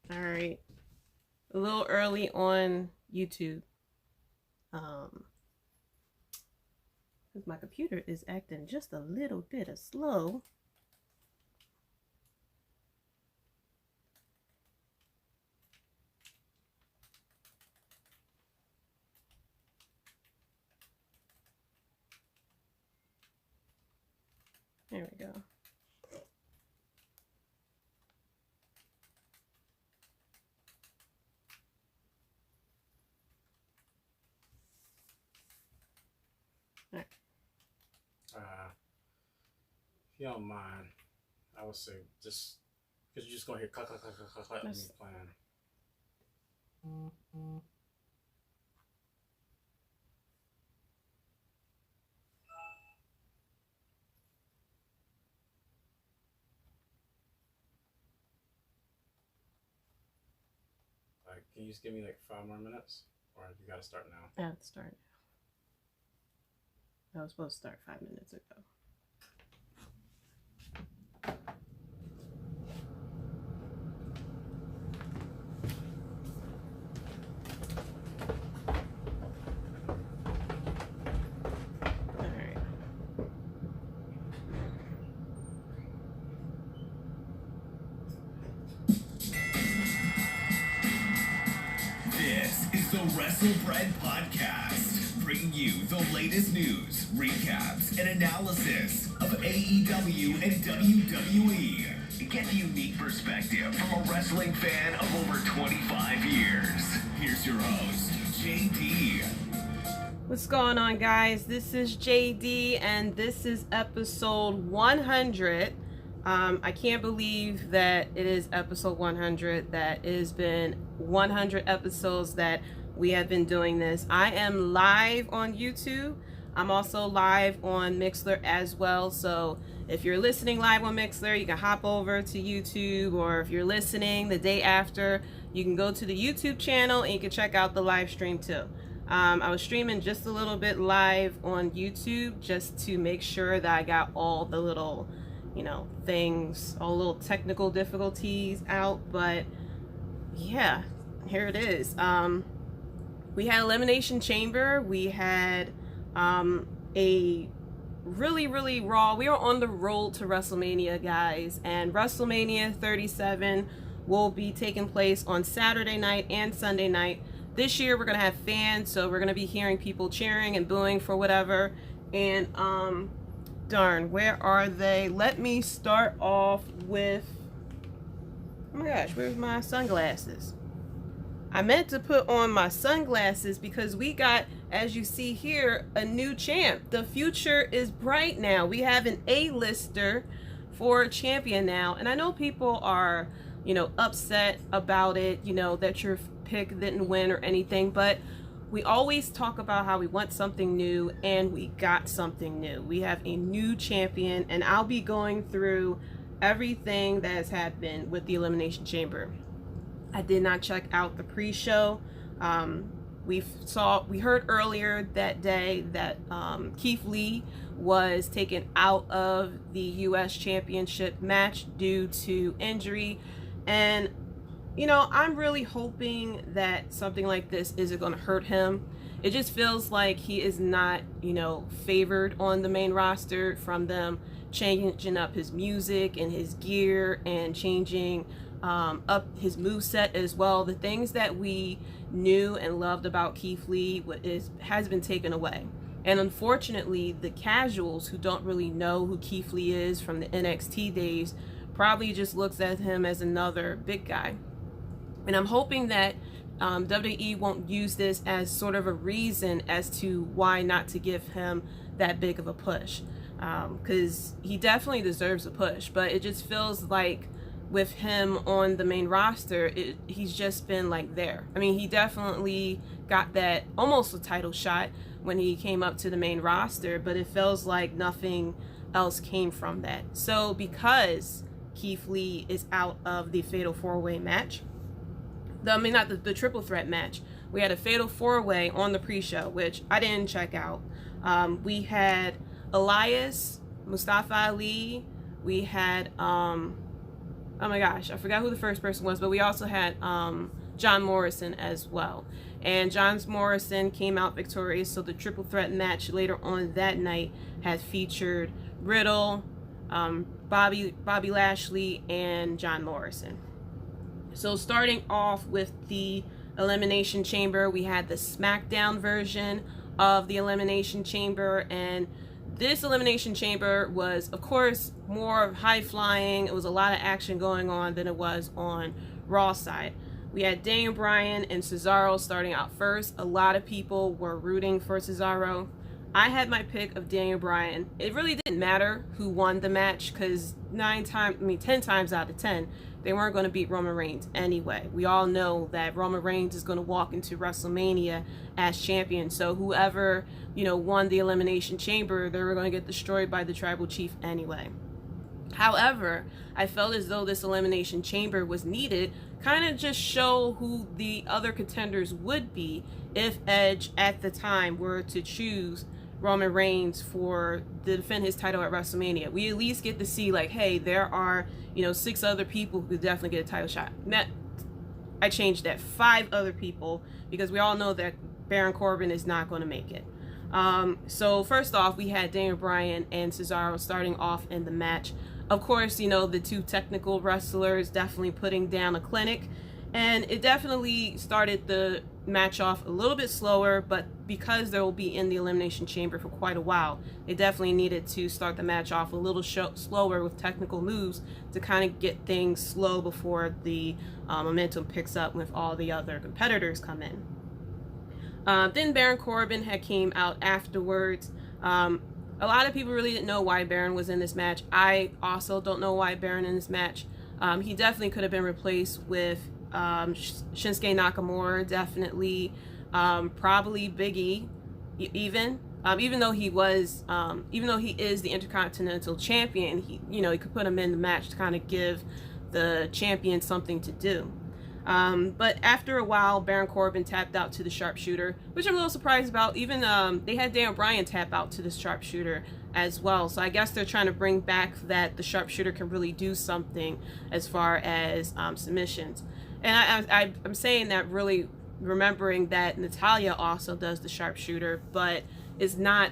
All right. A little early on YouTube. Because my computer is acting just a little bit of slow. There we go. All right. If you don't mind, I would say just because you're just gonna hear clack clack clack clack clack clack when you're playing. Like, can you just give me like 5 more minutes, or you gotta start now? I have to start now. I was supposed to start 5 minutes ago. WrestleBread Podcast, bringing you the latest news, recaps, and analysis of AEW and WWE. Get the unique perspective from a wrestling fan of over 25 years. Here's your host, JD. What's going on, guys? This is JD, and this is episode 100. I can't believe that it is episode 100. That it has been 100 episodes that we have been doing this. I am live on YouTube. I'm also live on Mixlr as well. So if you're listening live on Mixlr, you can hop over to YouTube, or if you're listening the day after, you can go to the YouTube channel and you can check out the live stream too. I was streaming just a little bit live on YouTube just to make sure that I got all the little, things, all the little technical difficulties out. But yeah, here it is. We had Elimination Chamber. We had a really Raw. We are on the road to WrestleMania, guys. And WrestleMania 37 will be taking place on Saturday night and Sunday night. This year, we're going to have fans, so we're going to be hearing people cheering and booing for whatever. And, darn, where are they? Let me start off with... Oh my gosh, where's my sunglasses? I meant to put on my sunglasses because we got, as you see here, a new champ. The future is bright now. We have an A-lister for a champion now. And I know people are, upset about it, that your pick didn't win or anything. But we always talk about how we want something new, and we got something new. We have a new champion, and I'll be going through everything that has happened with the Elimination Chamber. I did not check out the pre-show. We heard earlier that day that Keith Lee was taken out of the U.S. Championship match due to injury. And, I'm really hoping that something like this isn't going to hurt him. It just feels like he is not, favored on the main roster from them changing up his music and his gear and changing up his moveset as well. The things that we knew and loved about Keith Lee has been taken away. And unfortunately, the casuals who don't really know who Keith Lee is from the NXT days probably just looks at him as another big guy. And I'm hoping that WWE won't use this as sort of a reason as to why not to give him that big of a push. Because he definitely deserves a push, but it just feels like with him on the main roster, he's just been like there. I mean, he definitely got that almost a title shot when he came up to the main roster, but it feels like nothing else came from that. So because Keith Lee is out of the Fatal 4-Way match, the triple threat match, we had a Fatal 4-Way on the pre-show, which I didn't check out. We had Elias, Mustafa Ali, we had oh my gosh, I forgot who the first person was, but we also had John Morrison as well. And John Morrison came out victorious, so the triple threat match later on that night had featured Riddle, Bobby Lashley, and John Morrison. So starting off with the Elimination Chamber, we had the SmackDown version of the Elimination Chamber, and this Elimination Chamber was, of course, more high flying. It was a lot of action going on than it was on Raw side. We had Daniel Bryan and Cesaro starting out first. A lot of people were rooting for Cesaro. I had my pick of Daniel Bryan. It really didn't matter who won the match because 10 times out of 10, they weren't going to beat Roman Reigns anyway. We all know that Roman Reigns is going to walk into WrestleMania as champion. So whoever, won the Elimination Chamber, they were going to get destroyed by the Tribal Chief anyway. However, I felt as though this Elimination Chamber was needed, kind of just show who the other contenders would be if Edge at the time were to choose Roman Reigns to defend his title at WrestleMania. We at least get to see, like, hey, there are, 6 other people who could definitely get a title shot. I changed that, 5 other people, because we all know that Baron Corbin is not going to make it. So first off, we had Daniel Bryan and Cesaro starting off in the match. Of course, the 2 technical wrestlers definitely putting down a clinic, and it definitely started the match off a little bit slower, but because they will be in the Elimination Chamber for quite a while, they definitely needed to start the match off a little slower with technical moves to kind of get things slow before the momentum picks up with all the other competitors come in. Then Baron Corbin came out afterwards. A lot of people really didn't know why Baron was in this match. I also don't know why Baron in this match. He definitely could have been replaced with Shinsuke Nakamura, definitely, probably Big E, even though he is the Intercontinental Champion, he could put him in the match to kind of give the champion something to do. But after a while, Baron Corbin tapped out to the sharpshooter, which I'm a little surprised about. Even they had Daniel Bryan tap out to the sharpshooter as well. So I guess they're trying to bring back that the sharpshooter can really do something as far as submissions. And I'm saying that really remembering that Natalya also does the sharpshooter, but it's not,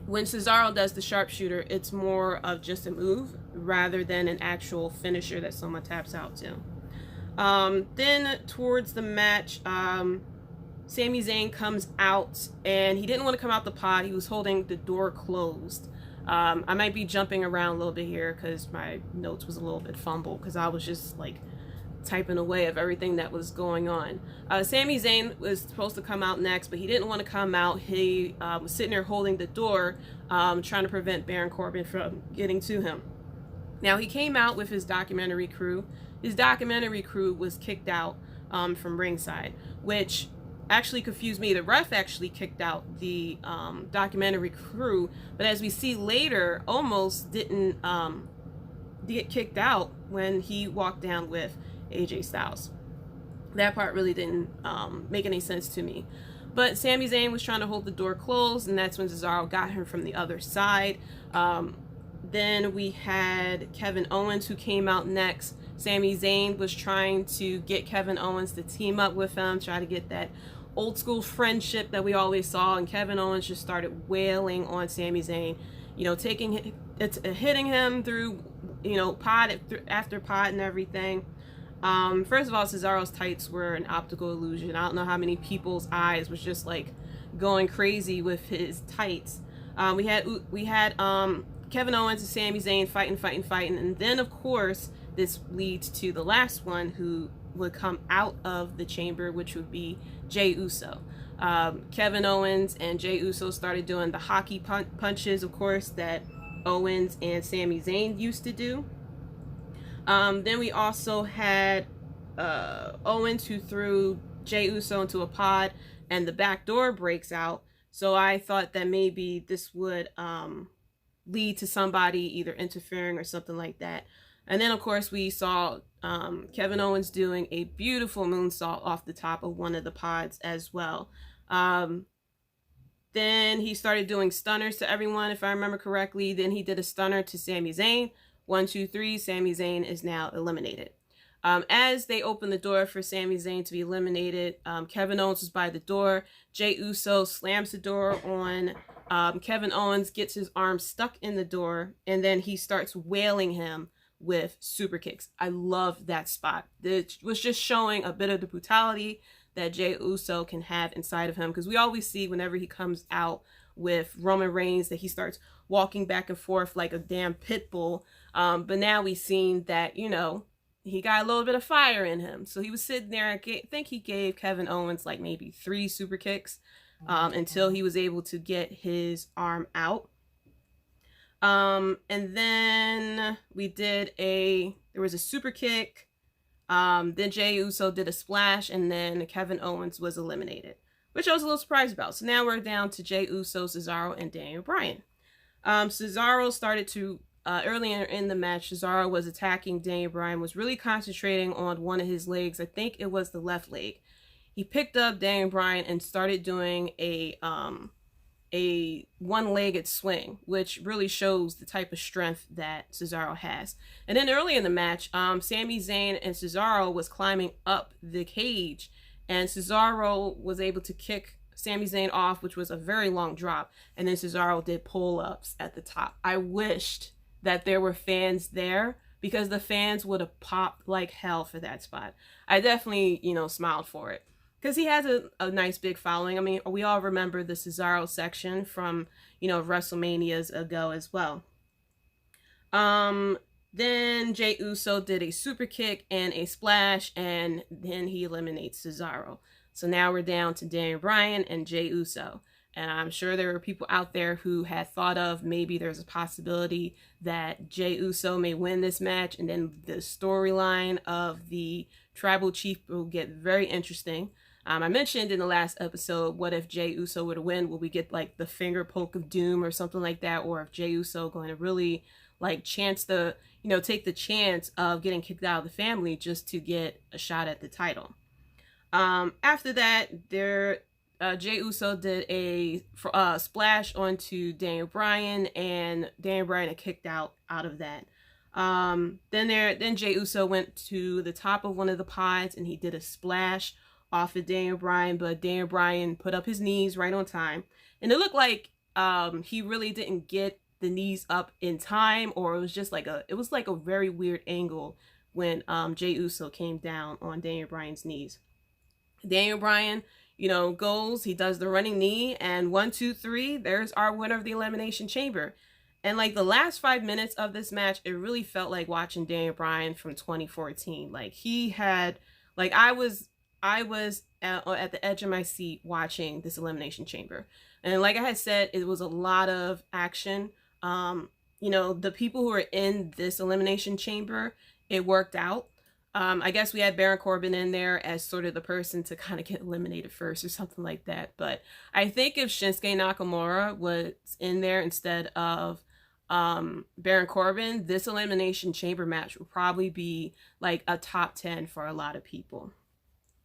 when Cesaro does the sharpshooter, it's more of just a move rather than an actual finisher that someone taps out to. Then towards the match, Sami Zayn comes out, and he didn't want to come out the pod. He was holding the door closed. I might be jumping around a little bit here because my notes was a little bit fumbled because I was just like typing away of everything that was going on. Sami Zayn was supposed to come out next, but he didn't want to come out. He was sitting there holding the door, trying to prevent Baron Corbin from getting to him. Now, he came out with his documentary crew. His documentary crew was kicked out from ringside, which actually confused me. The ref actually kicked out the documentary crew, but as we see later, almost didn't get kicked out when he walked down with AJ Styles. That part really didn't make any sense to me. But Sami Zayn was trying to hold the door closed, and that's when Cesaro got him from the other side. Then we had Kevin Owens, who came out next. Sami Zayn was trying to get Kevin Owens to team up with him, try to get that old school friendship that we always saw, and Kevin Owens just started wailing on Sami Zayn, hitting him through, pod after pod and everything. First of all, Cesaro's tights were an optical illusion. I don't know how many people's eyes was just like going crazy with his tights. We had Kevin Owens and Sami Zayn fighting, and then of course this leads to the last one who would come out of the chamber, which would be Jey Uso. Kevin Owens and Jey Uso started doing the hockey punches, of course, that Owens and Sami Zayn used to do. Then we also had Owens, who threw Jey Uso into a pod, and the back door breaks out. So I thought that maybe this would lead to somebody either interfering or something like that. And then, of course, we saw Kevin Owens doing a beautiful moonsault off the top of one of the pods as well. Then he started doing stunners to everyone, if I remember correctly. Then he did a stunner to Sami Zayn, 1, 2, 3, Sami Zayn is now eliminated. As they open the door for Sami Zayn to be eliminated, Kevin Owens is by the door. Jey Uso slams the door on Kevin Owens, gets his arm stuck in the door, and then he starts wailing him with super kicks. I love that spot. It was just showing a bit of the brutality that Jey Uso can have inside of him, because we always see whenever he comes out with Roman Reigns that he starts walking back and forth like a damn pit bull. But now we've seen that, you know, he got a little bit of fire in him. So he was sitting there, I think he gave Kevin Owens like maybe 3 super kicks until he was able to get his arm out. And then there was a super kick. Then Jey Uso did a splash, and then Kevin Owens was eliminated, which I was a little surprised about. So now we're down to Jey Uso, Cesaro, and Daniel Bryan. Cesaro started to, earlier in the match, Cesaro was attacking Daniel Bryan, was really concentrating on one of his legs. I think it was the left leg. He picked up Daniel Bryan and started doing a one-legged swing, which really shows the type of strength that Cesaro has. And then early in the match, Sami Zayn and Cesaro was climbing up the cage, and Cesaro was able to kick Sami Zayn off, which was a very long drop, and then Cesaro did pull-ups at the top. I wished that there were fans there, because the fans would have popped like hell for that spot. I definitely, you know, smiled for it, because he has a nice big following. I mean, we all remember the Cesaro section from, you know, WrestleManias ago as well. Then Jey Uso did a super kick and a splash, and then he eliminates Cesaro. So now we're down to Daniel Bryan and Jey Uso. And I'm sure there were people out there who had thought of maybe there's a possibility that Jey Uso may win this match, and then the storyline of the Tribal Chief will get very interesting. I mentioned in the last episode, what if Jey Uso were to win? Will we get like the finger poke of doom or something like that? Or if Jey Uso going to really like take the chance of getting kicked out of the family just to get a shot at the title. After that, Jey Uso did a splash onto Daniel Bryan, and Daniel Bryan had kicked out of that. Then Jey Uso went to the top of one of the pods, and he did a splash off of Daniel Bryan, but Daniel Bryan put up his knees right on time, and it looked like he really didn't get the knees up in time, or it was just like a very weird angle when Jey Uso came down on Daniel Bryan's knees. Daniel Bryan, you know, he does the running knee, and 1, 2, 3, there's our winner of the Elimination Chamber. And like the last 5 minutes of this match, it really felt like watching Daniel Bryan from 2014. Like he had, like I was at the edge of my seat watching this Elimination Chamber. And like I had said, it was a lot of action. You know, the people who are in this Elimination Chamber, it worked out. I guess we had Baron Corbin in there as sort of the person to kind of get eliminated first or something like that. But I think if Shinsuke Nakamura was in there instead of Baron Corbin, this Elimination Chamber match would probably be like a top 10 for a lot of people.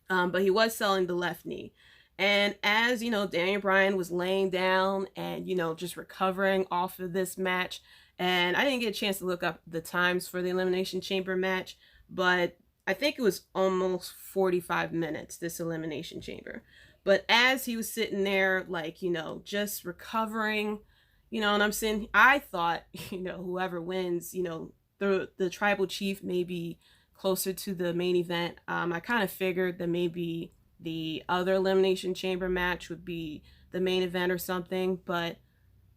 But he was selling the left knee. And as, you know, Daniel Bryan was laying down and, you know, just recovering off of this match. And I didn't get a chance to look up the times for the Elimination Chamber match, but I think it was almost 45 minutes, this Elimination Chamber. But as he was sitting there, like, you know, just recovering, you know, and I thought, you know, whoever wins, you know, the Tribal Chief may be closer to the main event. I kind of figured that maybe the other Elimination Chamber match would be the main event or something, but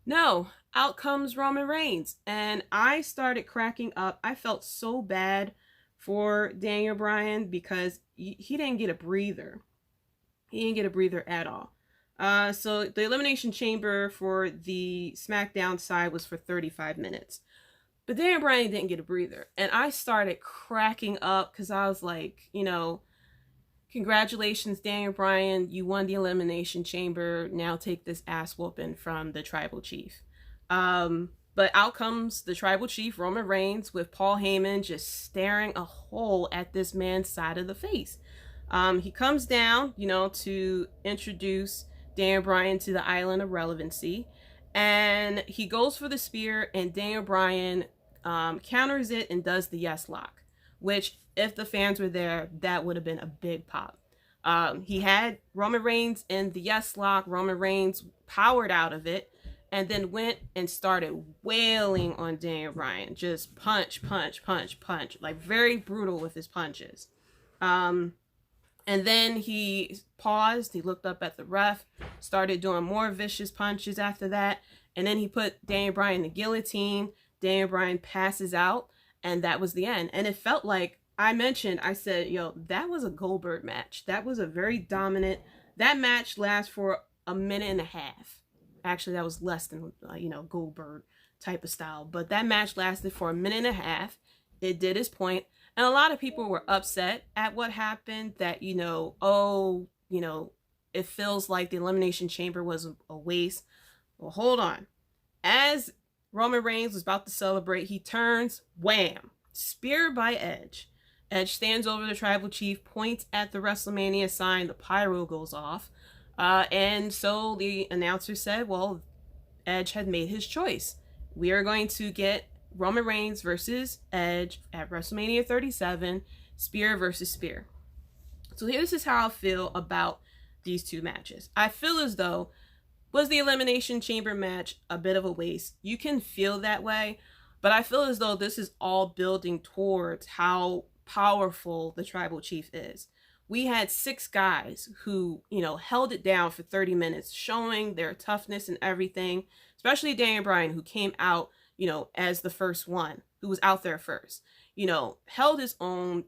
no, out comes Roman Reigns, and I started cracking up. I felt so bad for Daniel Bryan because he didn't get a breather. He didn't get a breather at all. So the Elimination Chamber for the SmackDown side was for 35 minutes. But Daniel Bryan didn't get a breather. And I started cracking up because I was like, you know, congratulations, Daniel Bryan. You won the Elimination Chamber. Now take this ass whooping from the Tribal Chief. But out comes the Tribal Chief, Roman Reigns, with Paul Heyman just staring a hole at this man's side of the face. He comes down, you know, to introduce Daniel Bryan to the Island of Relevancy. And he goes for the spear, and Daniel Bryan counters it and does the yes lock, which if the fans were there, that would have been a big pop. He had Roman Reigns in the yes lock. Roman Reigns powered out of it and then went and started wailing on Daniel Bryan. Just punch, punch, punch, punch. Like very brutal with his punches. And then he paused. He looked up at the ref, started doing more vicious punches after that. And then he put Daniel Bryan in the guillotine. Daniel Bryan passes out. And that was the end. And it felt like, I said, yo, that was a Goldberg match. That was a very dominant. That match lasts for a minute and a half. Actually, that was less than, Goldberg type of style. But that match lasted for a minute and a half. It did its point. And a lot of people were upset at what happened. That, it feels like the Elimination Chamber was a waste. Well, hold on. As Roman Reigns was about to celebrate, he turns, wham, spear by Edge. Edge stands over the tribal chief, points at the WrestleMania sign, the pyro goes off. And so the announcer said, well, Edge had made his choice. We are going to get Roman Reigns versus Edge at WrestleMania 37, spear versus spear. So this is how I feel about these two matches. I feel as though, was the Elimination Chamber match a bit of a waste? You can feel that way, but I feel as though this is all building towards how powerful the tribal chief is. We had 6 guys who, held it down for 30 minutes, showing their toughness and everything, especially Daniel Bryan, who came out, as the first one, who was out there first, held his own,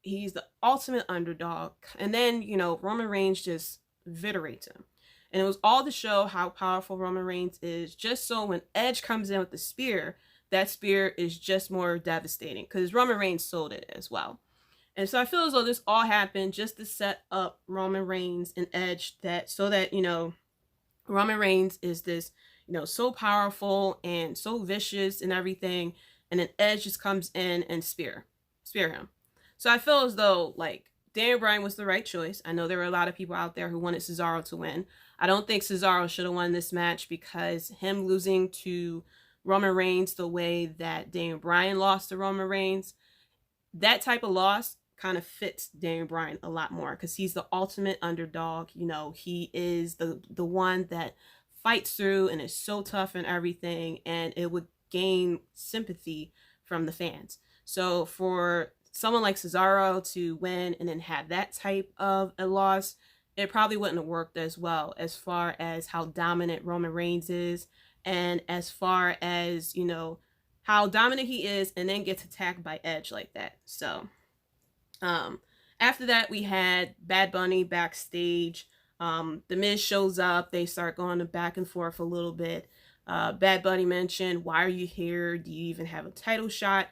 he's the ultimate underdog. And then, Roman Reigns just eviscerates him. And it was all to show how powerful Roman Reigns is, just so when Edge comes in with the spear, that spear is just more devastating, because Roman Reigns sold it as well. And so I feel as though this all happened just to set up Roman Reigns and Edge, so that Roman Reigns is this, so powerful and so vicious and everything. And then Edge just comes in and spear him. So I feel as though, Daniel Bryan was the right choice. I know there were a lot of people out there who wanted Cesaro to win. I don't think Cesaro should have won this match, because him losing to Roman Reigns the way that Daniel Bryan lost to Roman Reigns, that type of loss kind of fits Daniel Bryan a lot more, because he's the ultimate underdog. He is the one that fights through and is so tough and everything, and it would gain sympathy from the fans. So for someone like Cesaro to win and then have that type of a loss, it probably wouldn't have worked as well, as far as how dominant Roman Reigns is, and as far as, how dominant he is, and then gets attacked by Edge like that. So, after that, we had Bad Bunny backstage. The Miz shows up. They start going back and forth a little bit. Bad Bunny mentioned, why are you here? Do you even have a title shot?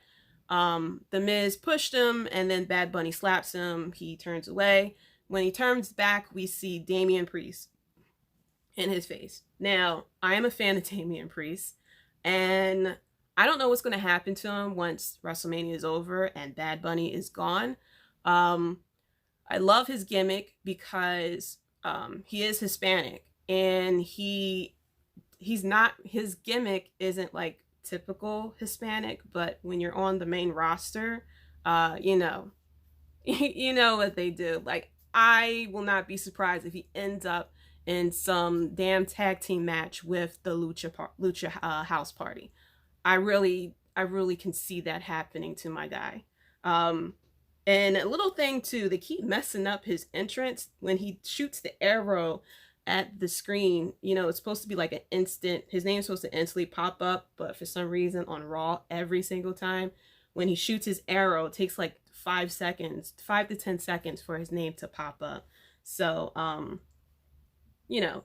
The Miz pushed him, and then Bad Bunny slaps him. He turns away. When he turns back, we see Damien Priest in his face. Now, I am a fan of Damien Priest, and I don't know what's going to happen to him once WrestleMania is over and Bad Bunny is gone. I love his gimmick because he is Hispanic, and his gimmick isn't like typical Hispanic, but when you're on the main roster, you know what they do. Like, I will not be surprised if he ends up in some damn tag team match with the Lucha House Party. I really can see that happening to my guy. And a little thing too, they keep messing up his entrance when he shoots the arrow at the screen. It's supposed to be like an instant, his name's supposed to instantly pop up, but for some reason on Raw, every single time when he shoots his arrow, it takes like 5 to 10 seconds for his name to pop up. So,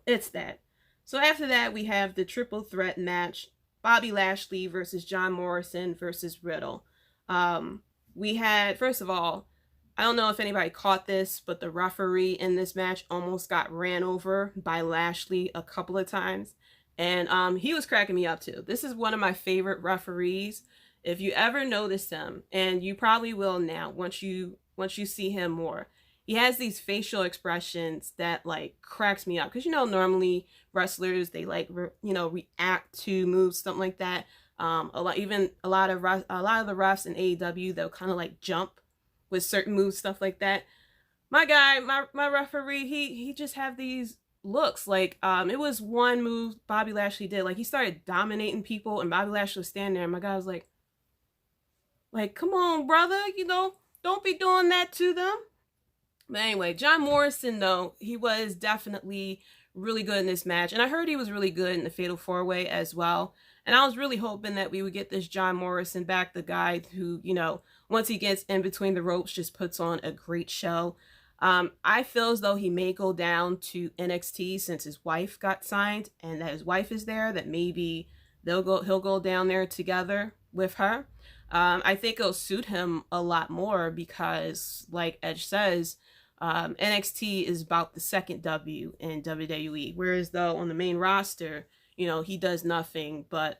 it's that. So after that, we have the triple threat match, Bobby Lashley versus John Morrison versus Riddle. We had, first of all, I don't know if anybody caught this, but the referee in this match almost got ran over by Lashley a couple of times. And he was cracking me up too. This is one of my favorite referees. If you ever notice him, and you probably will now once you see him more, he has these facial expressions that like cracks me up. Because normally wrestlers, they like react to moves, something like that. A lot of the refs in AEW, they'll kind of like jump with certain moves, stuff like that. My guy, my referee, he just have these looks like it was one move Bobby Lashley did, like he started dominating people and Bobby Lashley was standing there and my guy was like come on brother, you know, don't be doing that to them. But anyway, John Morrison though, he was definitely really good in this match, and I heard he was really good in the Fatal 4-Way as well, and I was really hoping that we would get this John Morrison back, the guy who, you know, once he gets in between the ropes just puts on a great show. I feel as though he may go down to NXT since his wife got signed and that his wife is there, that maybe he'll go down there together with her. I think it'll suit him a lot more because, like Edge says, NXT is about the second W in WWE, whereas though on the main roster, you know, he does nothing but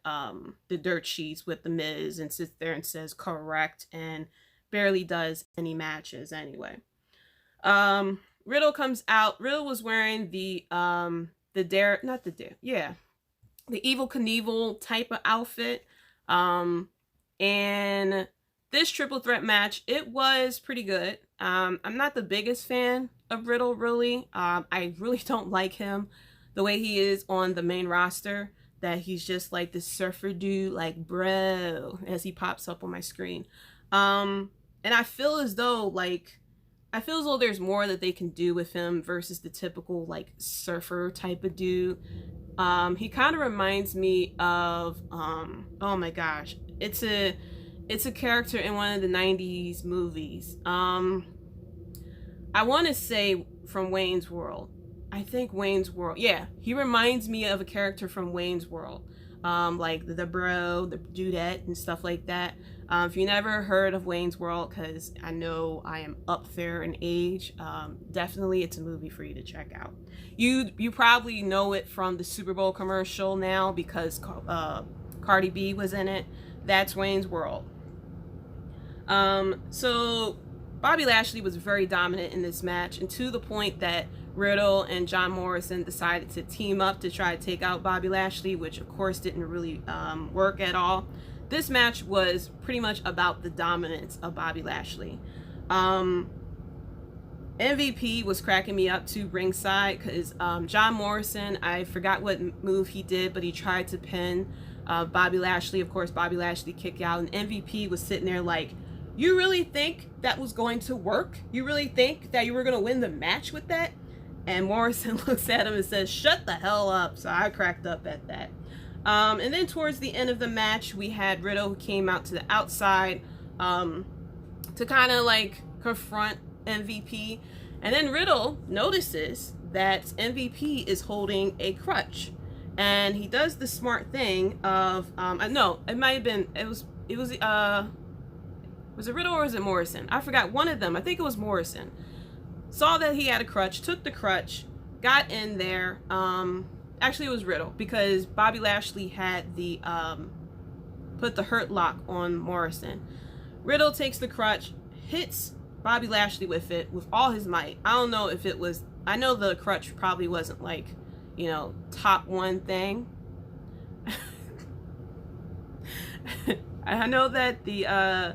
the dirt sheets with The Miz and sits there and says correct and barely does any matches anyway. Riddle comes out. Riddle was wearing the Evil Knievel type of outfit. And this triple threat match, it was pretty good. I'm not the biggest fan of Riddle, really. I really don't like him the way he is on the main roster, that he's just like this surfer dude, like bro, as he pops up on my screen. And I feel as though there's more that they can do with him versus the typical like surfer type of dude. He kind of reminds me of oh my gosh, it's a character in one of the 90s movies. I want to say from Wayne's World. I think Wayne's World. Yeah, he reminds me of a character from Wayne's World. Like the bro, the dudette and stuff like that. If you never heard of Wayne's World, because I know I am up there in age, definitely it's a movie for you to check out. You probably know it from the Super Bowl commercial now because Cardi B was in it. That's Wayne's World. So Bobby Lashley was very dominant in this match, and to the point that Riddle and John Morrison decided to team up to try to take out Bobby Lashley, which of course didn't really work at all. This match was pretty much about the dominance of Bobby Lashley. MVP was cracking me up to ringside because John Morrison, I forgot what move he did, but he tried to pin Bobby Lashley. Of course, Bobby Lashley kicked out, and MVP was sitting there like, you really think that was going to work? You really think that you were going to win the match with that? And Morrison looks at him and says, shut the hell up. So I cracked up at that. And then towards the end of the match, we had Riddle who came out to the outside to kind of like confront MVP. And then Riddle notices that MVP is holding a crutch. And he does the smart thing of, no, it might have been, was it Riddle or was it Morrison? I forgot, one of them. I think it was Morrison. Saw that he had a crutch, took the crutch, got in there. Actually, it was Riddle because Bobby Lashley had the put the hurt lock on Morrison. Riddle takes the crutch, hits Bobby Lashley with it with all his might. I don't know if it was, I know the crutch probably wasn't like, you know, top one thing. I know that the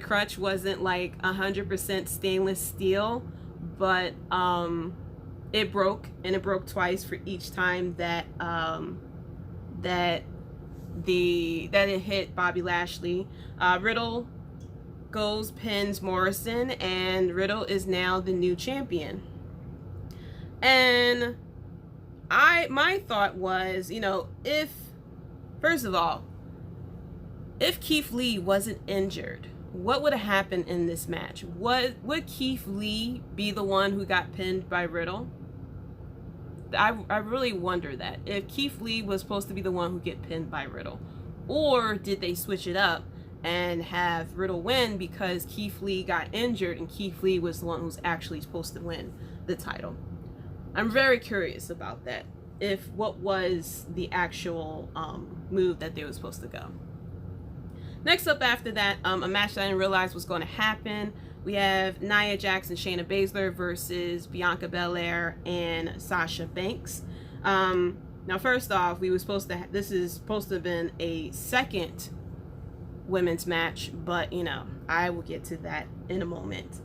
crutch wasn't like 100% stainless steel, but it broke, and it broke twice for each time that that it hit Bobby Lashley. Riddle goes, pins Morrison, and Riddle is now the new champion. And my thought was, you know, first of all, if Keith Lee wasn't injured, what would have happened in this match? Would Keith Lee be the one who got pinned by Riddle? I really wonder that. If Keith Lee was supposed to be the one who get pinned by Riddle, or did they switch it up and have Riddle win because Keith Lee got injured and Keith Lee was the one who's actually supposed to win the title? I'm very curious about that. What was the actual move that they were supposed to go? Next up after that, a match that I didn't realize was going to happen. We have Nia Jax and Shayna Baszler versus Bianca Belair and Sasha Banks. Now, first off, we were supposed to. This is supposed to have been a second women's match, but you know, I will get to that in a moment.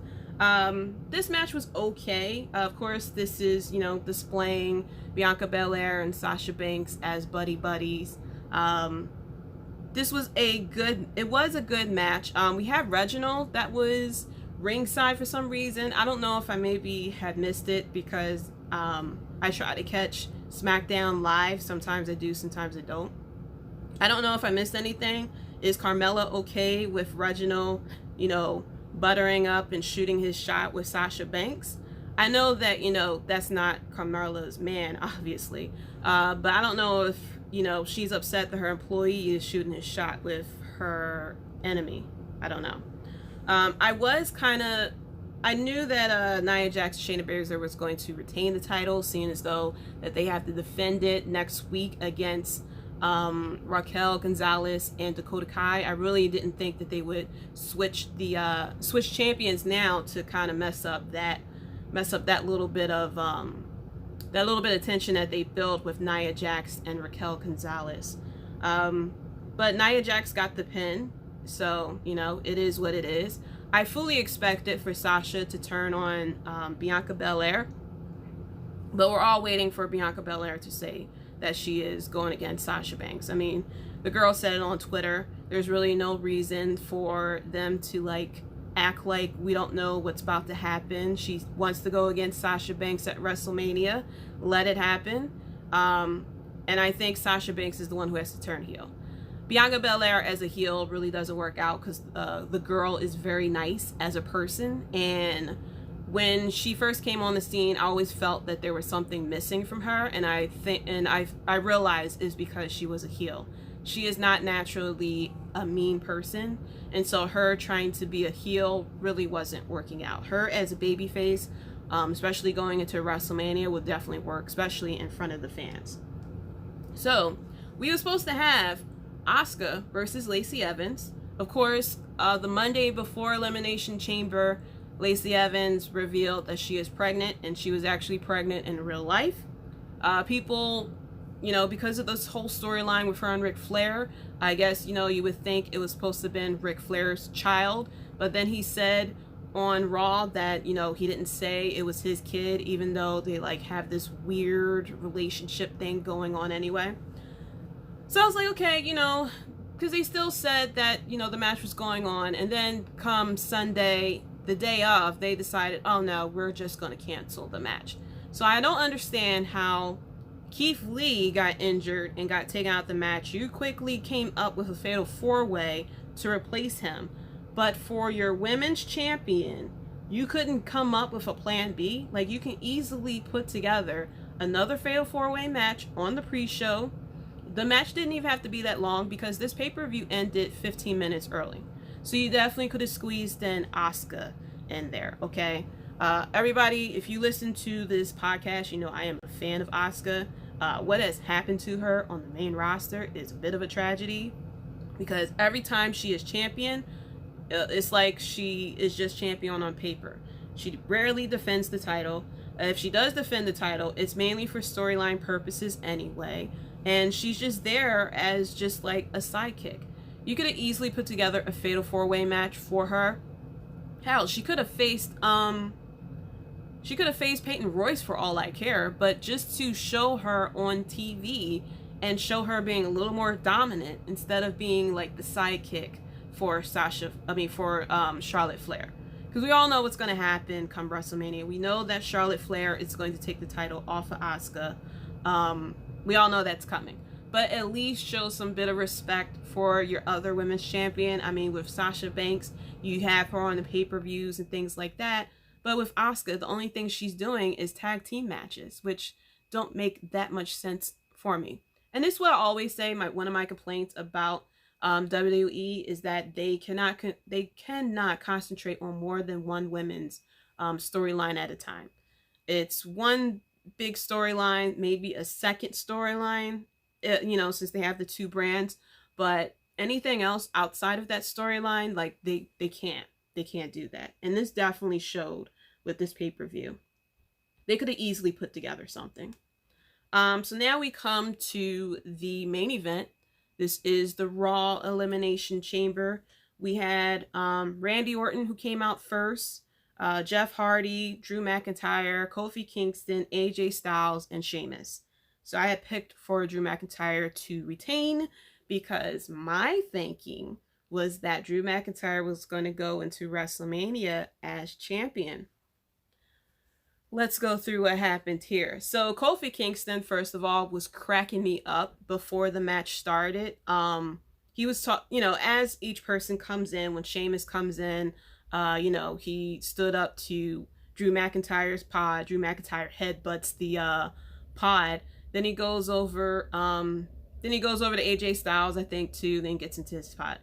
This match was okay. Of course, this is, you know, displaying Bianca Belair and Sasha Banks as buddies. This was a good match. We had Reginald that was ringside for some reason. I don't know if I maybe had missed it because I try to catch SmackDown live. Sometimes I do, sometimes I don't. I don't know if I missed anything. Is Carmella okay with Reginald, you know, buttering up and shooting his shot with Sasha Banks? I know that, you know, that's not Carmella's man, obviously. But I don't know if, you know, she's upset that her employee is shooting his shot with her enemy. I don't know. I knew that Nia Jax, Shayna Baszler was going to retain the title, seeing as though that they have to defend it next week against Raquel Gonzalez and Dakota Kai. I really didn't think that they would switch champions now to kind of mess up that little bit of tension that they built with Nia Jax and Raquel Gonzalez. But Nia Jax got the pin, so you know, it is what it is. I fully expected for Sasha to turn on Bianca Belair, but we're all waiting for Bianca Belair to say that she is going against Sasha Banks. I mean, the girl said it on Twitter. There's really no reason for them to like act like we don't know what's about to happen. She wants to go against Sasha Banks at WrestleMania. Let it happen. And I think Sasha Banks is the one who has to turn heel. Bianca Belair as a heel really doesn't work out because the girl is very nice as a person, and when she first came on the scene, I always felt that there was something missing from her, and I realized is because she was a heel. She is not naturally a mean person, and so her trying to be a heel really wasn't working out. Her as a babyface, especially going into WrestleMania, would definitely work, especially in front of the fans. So we were supposed to have Asuka versus Lacey Evans. Of course, the Monday before Elimination Chamber, Lacey Evans revealed that she is pregnant, and she was actually pregnant in real life. People, you know, because of this whole storyline with her and Ric Flair, I guess, you know, you would think it was supposed to have been Ric Flair's child, but then he said on Raw that, you know, he didn't say it was his kid, even though they like have this weird relationship thing going on anyway. So I was like, okay, you know, because they still said that, you know, the match was going on. And then come Sunday, the day of, they decided, oh no, we're just going to cancel the match. So I don't understand how Keith Lee got injured and got taken out the match. You quickly came up with a fatal 4-way to replace him. But for your women's champion, you couldn't come up with a plan B. Like, you can easily put together another fatal 4-way match on the pre-show. The match didn't even have to be that long because this pay-per-view ended 15 minutes early. So you definitely could have squeezed in Asuka in there, okay? Everybody, if you listen to this podcast, you know I am a fan of Asuka. What has happened to her on the main roster is a bit of a tragedy because every time she is champion, it's like she is just champion on paper. She rarely defends the title. If she does defend the title, it's mainly for storyline purposes anyway. And she's just there as just like a sidekick. You could have easily put together a fatal 4-way match for her. Hell, she could have faced Peyton Royce for all I care, but just to show her on TV and show her being a little more dominant instead of being like the sidekick for Charlotte Flair. Because we all know what's going to happen come WrestleMania. We know that Charlotte Flair is going to take the title off of Asuka. We all know that's coming. But at least show some bit of respect for your other women's champion. I mean, with Sasha Banks, you have her on the pay-per-views and things like that. But with Asuka, the only thing she's doing is tag team matches, which don't make that much sense for me. And this is what I always say, one of my complaints about WWE is that they cannot concentrate on more than one women's storyline at a time. It's one big storyline, maybe a second storyline, you know, since they have the two brands, but anything else outside of that storyline, like they can't do that. And this definitely showed with this pay-per-view. They could have easily put together something. So now we come to the main event. This is the Raw Elimination Chamber. We had Randy Orton, who came out first, Jeff Hardy, Drew McIntyre, Kofi Kingston, AJ Styles, and Sheamus. So I had picked for Drew McIntyre to retain because my thinking was that Drew McIntyre was going to go into WrestleMania as champion. Let's go through what happened here. So Kofi Kingston, first of all, was cracking me up before the match started. He was as each person comes in, when Sheamus comes in, he stood up to Drew McIntyre's pod. Drew McIntyre headbutts the pod. Then he goes over to AJ Styles, I think, too, then gets into his pod.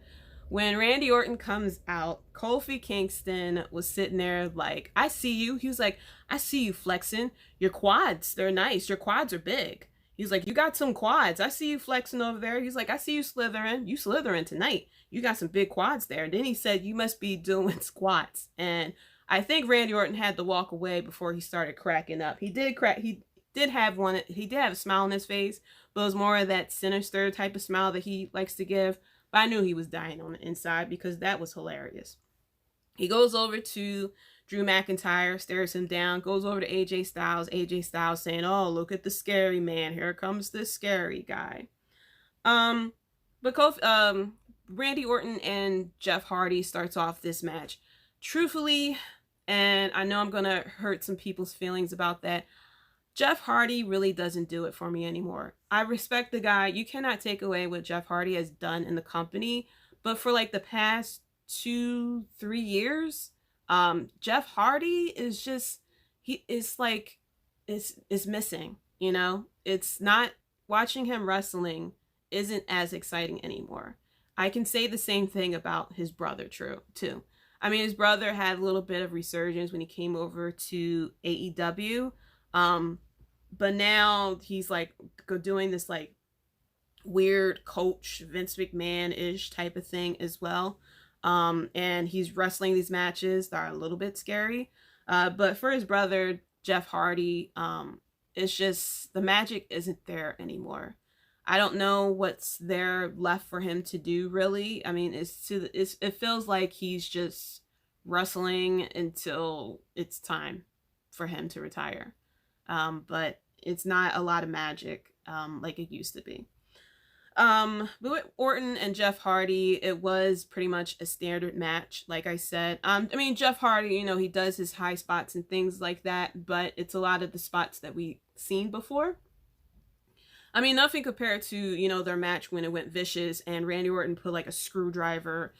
When Randy Orton comes out, Kofi Kingston was sitting there like, I see you. He was like, I see you flexing. Your quads, they're nice. Your quads are big. He's like, you got some quads. I see you flexing over there. He's like, I see you slithering. You slithering tonight. You got some big quads there. And then he said, you must be doing squats. And I think Randy Orton had to walk away before he started cracking up. He did have a smile on his face, but it was more of that sinister type of smile that he likes to give. But I knew he was dying on the inside because that was hilarious. He goes over to Drew McIntyre, stares him down, goes over to AJ Styles. AJ Styles saying, oh, look at the scary man. Here comes the scary guy. But Randy Orton and Jeff Hardy starts off this match. Truthfully, and I know I'm going to hurt some people's feelings about that, Jeff Hardy really doesn't do it for me anymore. I respect the guy. You cannot take away what Jeff Hardy has done in the company. But for like the past 2-3 years, Jeff Hardy is just, is missing, It's not, watching him wrestling isn't as exciting anymore. I can say the same thing about his brother, too. I mean, his brother had a little bit of resurgence when he came over to AEW. But now he's like doing this like weird coach Vince McMahon-ish type of thing as well. And he's wrestling these matches that are a little bit scary. But for his brother, Jeff Hardy, it's just the magic isn't there anymore. I don't know what's there left for him to do, really. I mean, it feels like he's just wrestling until it's time for him to retire. But it's not a lot of magic like it used to be. But with Orton and Jeff Hardy, it was pretty much a standard match, like I said. I mean, Jeff Hardy, he does his high spots and things like that, but it's a lot of the spots that we've seen before. I mean, nothing compared to, their match when it went vicious and Randy Orton put like a screwdriver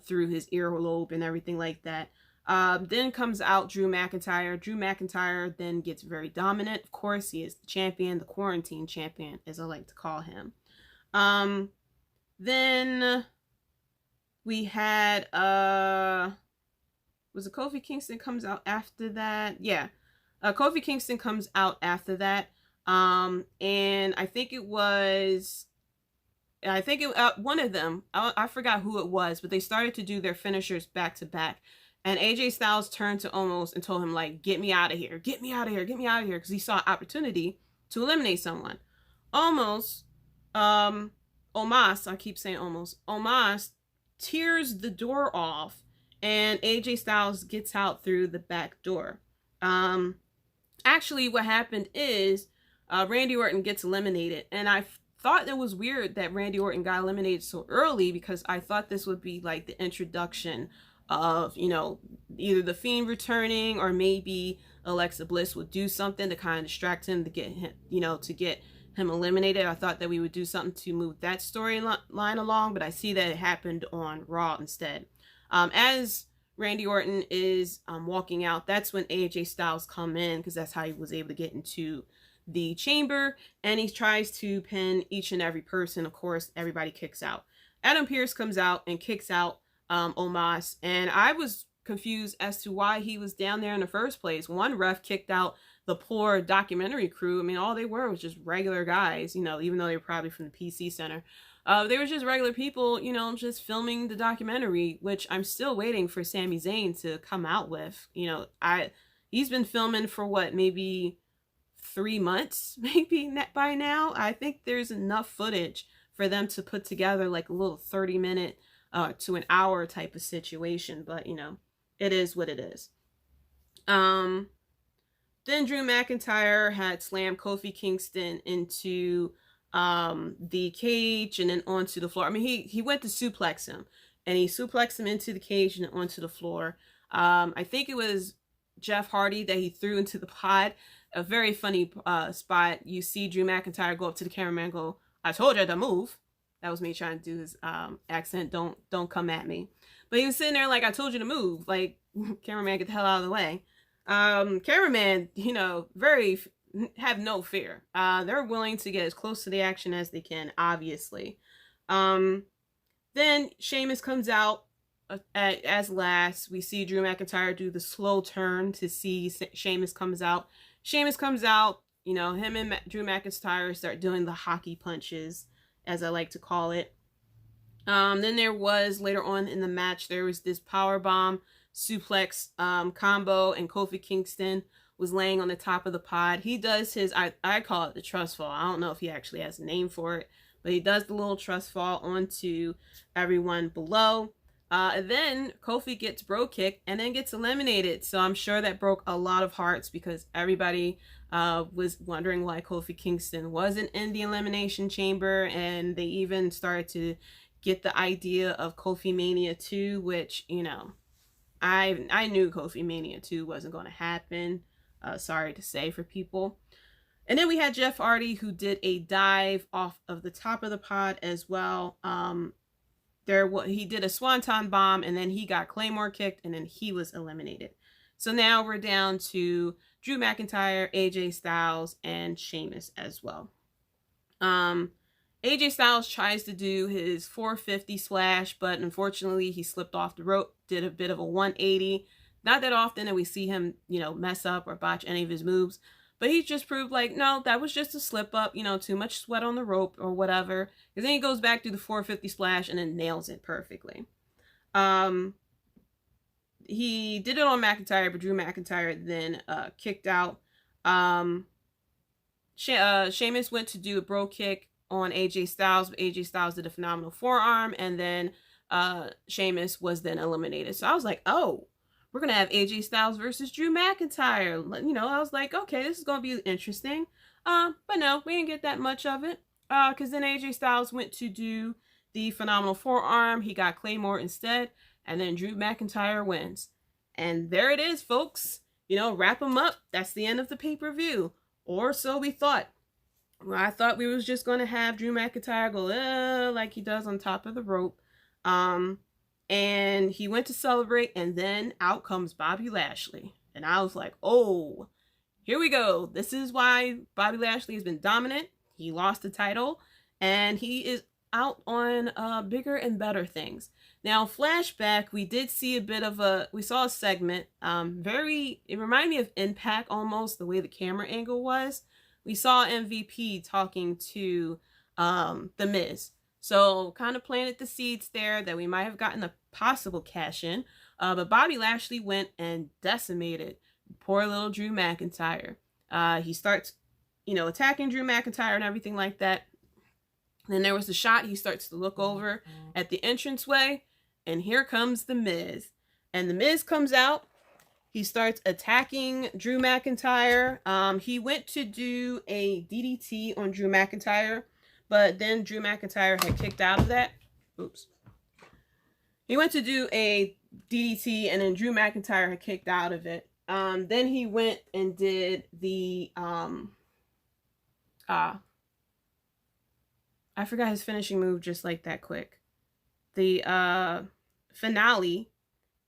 through his earlobe and everything like that. Then comes out Drew McIntyre. Drew McIntyre then gets very dominant. Of course, he is the champion, the quarantine champion, as I like to call him. Then we had, was it Kofi Kingston comes out after that? Yeah. Kofi Kingston comes out after that. And I think it was, one of them, I forgot who it was, but they started to do their finishers back to back. And AJ Styles turned to Omos and told him, like, get me out of here. Get me out of here. Get me out of here. Because he saw an opportunity to eliminate someone. Omos, I keep saying Omos. Omos tears the door off. And AJ Styles gets out through the back door. Actually, what happened is Randy Orton gets eliminated. And I thought it was weird that Randy Orton got eliminated so early. Because I thought this would be, like, the introduction of, either the Fiend returning or maybe Alexa Bliss would do something to kind of distract him to get him, to get him eliminated. I thought that we would do something to move that storyline along, but I see that it happened on Raw instead. As Randy Orton is walking out, that's when AJ Styles come in because that's how he was able to get into the chamber, and he tries to pin each and every person. Of course, everybody kicks out. Adam Pearce comes out and kicks out Omos, and I was confused as to why he was down there in the first place. One ref kicked out the poor documentary crew. I mean, all they were was just regular guys, even though they were probably from the PC Center. They were just regular people, just filming the documentary, which I'm still waiting for Sami Zayn to come out with. He's been filming for what, maybe 3 months, maybe by now. I think there's enough footage for them to put together like a little 30-minute to an hour type of situation. But, you know, it is what it is. Then Drew McIntyre had slammed Kofi Kingston into the cage and then onto the floor. I mean, he went to suplex him, and he suplexed him into the cage and onto the floor. I think it was Jeff Hardy that he threw into the pod. A very funny spot. You see Drew McIntyre go up to the cameraman and go, "I told you to move." That was me trying to do his accent. Don't come at me. But he was sitting there like, "I told you to move." Like, cameraman, get the hell out of the way. Cameraman, you know, have no fear. They're willing to get as close to the action as they can, obviously. Then Sheamus comes out as last. We see Drew McIntyre do the slow turn to see Sheamus comes out. Sheamus comes out, you know, him and Drew McIntyre start doing the hockey punches, as I like to call it. Then there was, later on in the match, there was this powerbomb suplex combo, and Kofi Kingston was laying on the top of the pod. He does his, I call it the trust fall. I don't know if he actually has a name for it, but he does the little trust fall onto everyone below. And then Kofi gets bro kicked and then gets eliminated. So I'm sure that broke a lot of hearts because everybody was wondering why Kofi Kingston wasn't in the Elimination Chamber, and they even started to get the idea of Kofi Mania 2, which, you know, I knew Kofi Mania 2 wasn't going to happen. Sorry to say for people. And then we had Jeff Hardy, who did a dive off of the top of the pod as well. He did a swanton bomb, and then he got Claymore kicked, and then he was eliminated. So now we're down to Drew McIntyre, AJ Styles, and Sheamus as well. AJ Styles tries to do his 450 splash, but unfortunately he slipped off the rope, did a bit of a 180. Not that often that we see him, you know, mess up or botch any of his moves, but he just proved like, no, that was just a slip up, you know, too much sweat on the rope or whatever. Because then he goes back to the 450 splash and then nails it perfectly. He did it on McIntyre, but Drew McIntyre then kicked out. Sheamus went to do a bro kick on AJ Styles, but AJ Styles did a phenomenal forearm, and then Sheamus was then eliminated. So I was like, oh, we're going to have AJ Styles versus Drew McIntyre. You know, I was like, okay, this is going to be interesting. But no, we didn't get that much of it. Because then AJ Styles went to do the phenomenal forearm. He got Claymore instead. And then Drew McIntyre wins. And there it is, folks. You know, wrap them up. That's the end of the pay-per-view. Or so we thought. Well, I thought we was just going to have Drew McIntyre go, like he does on top of the rope. And he went to celebrate, and then out comes Bobby Lashley. And I was like, oh, here we go. This is why Bobby Lashley has been dominant. He lost the title, and he is out on bigger and better things. Now, flashback, we did see we saw a segment, it reminded me of Impact almost, the way the camera angle was. We saw MVP talking to The Miz. So kind of planted the seeds there that we might have gotten a possible cash in. But Bobby Lashley went and decimated poor little Drew McIntyre. He starts, you know, attacking Drew McIntyre and everything like that. Then there was the shot. He starts to look over at the entranceway, and here comes The Miz. And The Miz comes out. He starts attacking Drew McIntyre. He went to do a DDT on Drew McIntyre, but then Drew McIntyre had kicked out of that. Oops. He went to do a DDT, and then Drew McIntyre had kicked out of it. Then he went and did the I forgot his finishing move just like that quick. The finale,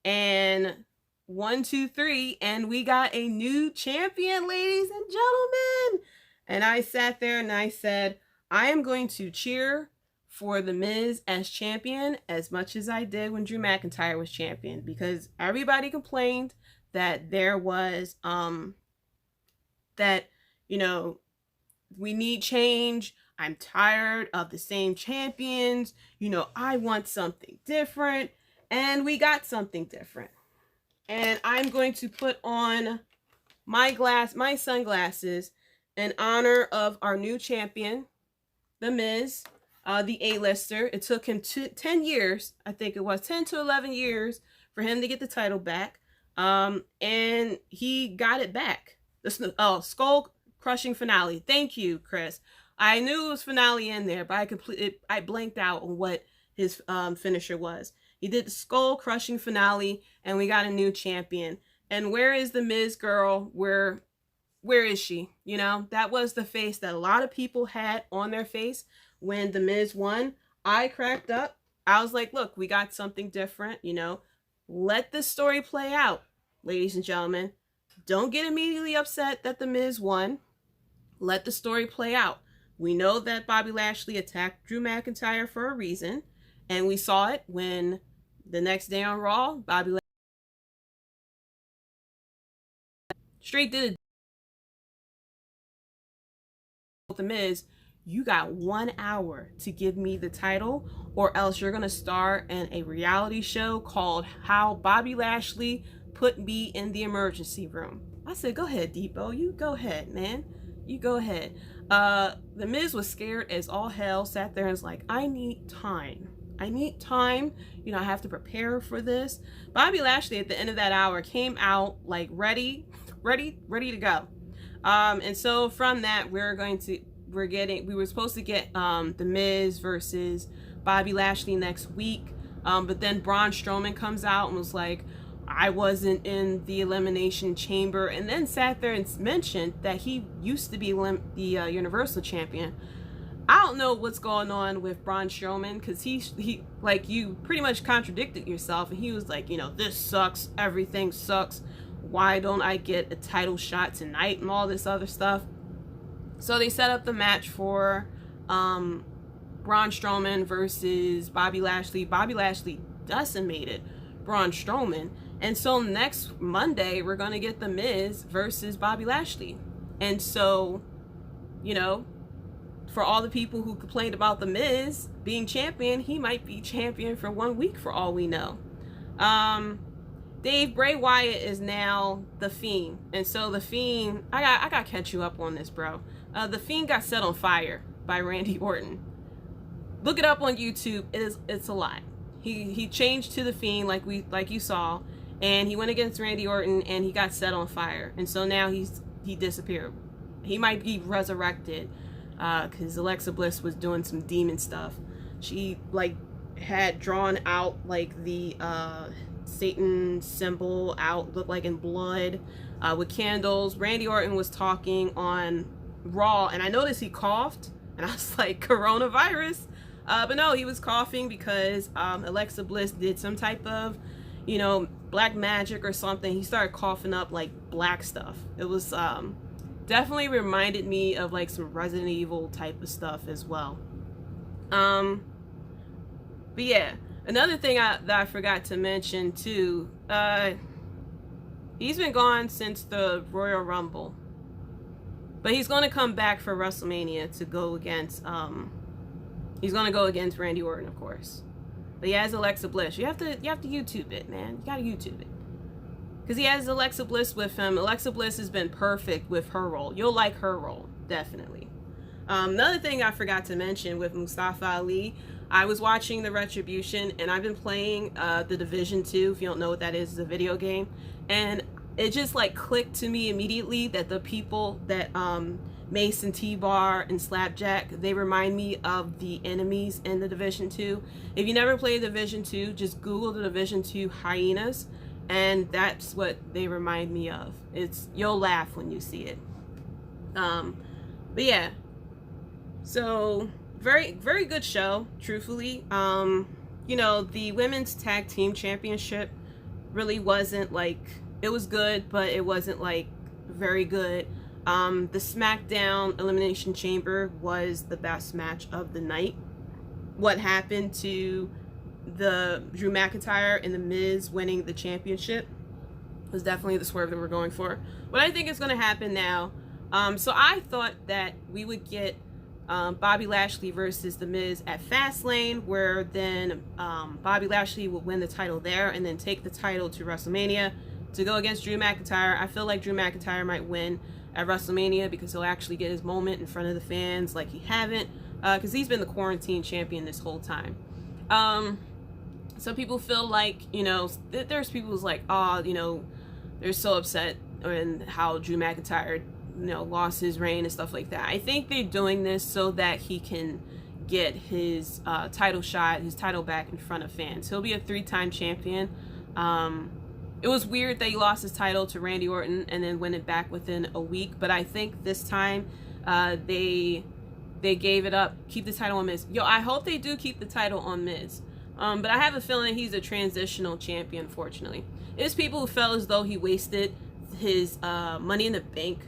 and 1, 2, 3, and we got a new champion, ladies and gentlemen. And I sat there and I said, I am going to cheer for The Miz as champion as much as I did when Drew McIntyre was champion, because everybody complained that there was that, you know, we need change. I'm tired of the same champions. You know, I want something different. And we got something different. And I'm going to put on my sunglasses in honor of our new champion, The Miz, the A-lister. It took him 10 years, I think it was 10 to 11 years for him to get the title back. And he got it back. The skull crushing finale. Thank you, Chris. I knew it was finale in there, but I blanked out on what his finisher was. He did the skull crushing finale, and we got a new champion. And where is the Miz girl? Where is she? You know, that was the face that a lot of people had on their face when the Miz won. I cracked up. I was like, look, we got something different, you know. Let this story play out, ladies and gentlemen. Don't get immediately upset that the Miz won. Let the story play out. We know that Bobby Lashley attacked Drew McIntyre for a reason, and we saw it when the next day on Raw, Bobby Lashley straight did it. The Miz, you got 1 hour to give me the title, or else you're gonna star in a reality show called How Bobby Lashley Put Me in the Emergency Room. I said, go ahead, Depot. You go ahead, man. You go ahead. The Miz was scared as all hell, sat there and was like, I need time. I need time. You know, I have to prepare for this. Bobby Lashley at the end of that hour came out like ready to go. And so from that, we were supposed to get The Miz versus Bobby Lashley next week. But then Braun Strowman comes out and was like, I wasn't in the Elimination Chamber, and then sat there and mentioned that he used to be the Universal Champion. I don't know what's going on with Braun Strowman, because he like, you pretty much contradicted yourself, and he was like, you know, this sucks, everything sucks, why don't I get a title shot tonight, and all this other stuff. So they set up the match for Braun Strowman versus Bobby Lashley. Bobby Lashley decimated Braun Strowman. And so next Monday, we're going to get The Miz versus Bobby Lashley. And so, you know, for all the people who complained about The Miz being champion, he might be champion for 1 week for all we know. Dave, Bray Wyatt is now The Fiend. And so The Fiend, I got to catch you up on this, bro. The Fiend got set on fire by Randy Orton. Look it up on YouTube. It's a lot. He changed to The Fiend like you saw, and he went against Randy Orton, and he got set on fire. And so now he disappeared. He might be resurrected because Alexa Bliss was doing some demon stuff. She like had drawn out like the Satan symbol out, looked like in blood, with candles. Randy Orton was talking on Raw, and I noticed he coughed, and I was like, coronavirus. But no, he was coughing because Alexa Bliss did some type of, you know, black magic or something. He started coughing up like black stuff. It was definitely reminded me of like some Resident Evil type of stuff as well. But yeah, another thing that I forgot to mention too, he's been gone since the Royal Rumble, but he's going to come back for WrestleMania to go against he's going to go against Randy Orton, of course. But he has Alexa Bliss. You have to YouTube it, man. You got to YouTube it. Because he has Alexa Bliss with him. Alexa Bliss has been perfect with her role. You'll like her role, definitely. Another thing I forgot to mention with Mustafa Ali, I was watching the Retribution, and I've been playing the Division 2. If you don't know what that is, it's a video game. And it just like clicked to me immediately that the people that Mason, T-Bar, and Slapjack, they remind me of the enemies in the Division 2. If you never played Division 2, just Google the Division 2 hyenas, and that's what they remind me of. You'll laugh when you see it. But yeah, so very, very good show, truthfully. You know, the Women's Tag Team Championship really wasn't like, it was good, but it wasn't like very good. The SmackDown Elimination Chamber was the best match of the night. What happened to the Drew McIntyre and the Miz winning the championship was definitely the swerve that we're going for. What I think is going to happen now, so I thought that we would get Bobby Lashley versus the Miz at Fastlane, where then Bobby Lashley would win the title there and then take the title to WrestleMania to go against Drew McIntyre. I feel like Drew McIntyre might win. at WrestleMania because he'll actually get his moment in front of the fans like he haven't, because he's been the quarantine champion this whole time. Some people feel like, you know, there's people who's like, oh, you know, they're so upset and how Drew McIntyre, you know, lost his reign and stuff like that. I think they're doing this so that he can get his title shot, his title back in front of fans. He'll be a 3-time champion. It was weird that he lost his title to Randy Orton and then win it back within a week, but I think this time they gave it up. Keep the title on Miz. Yo, I hope they do keep the title on Miz. But I have a feeling he's a transitional champion, fortunately. There's people who felt as though he wasted his Money in the Bank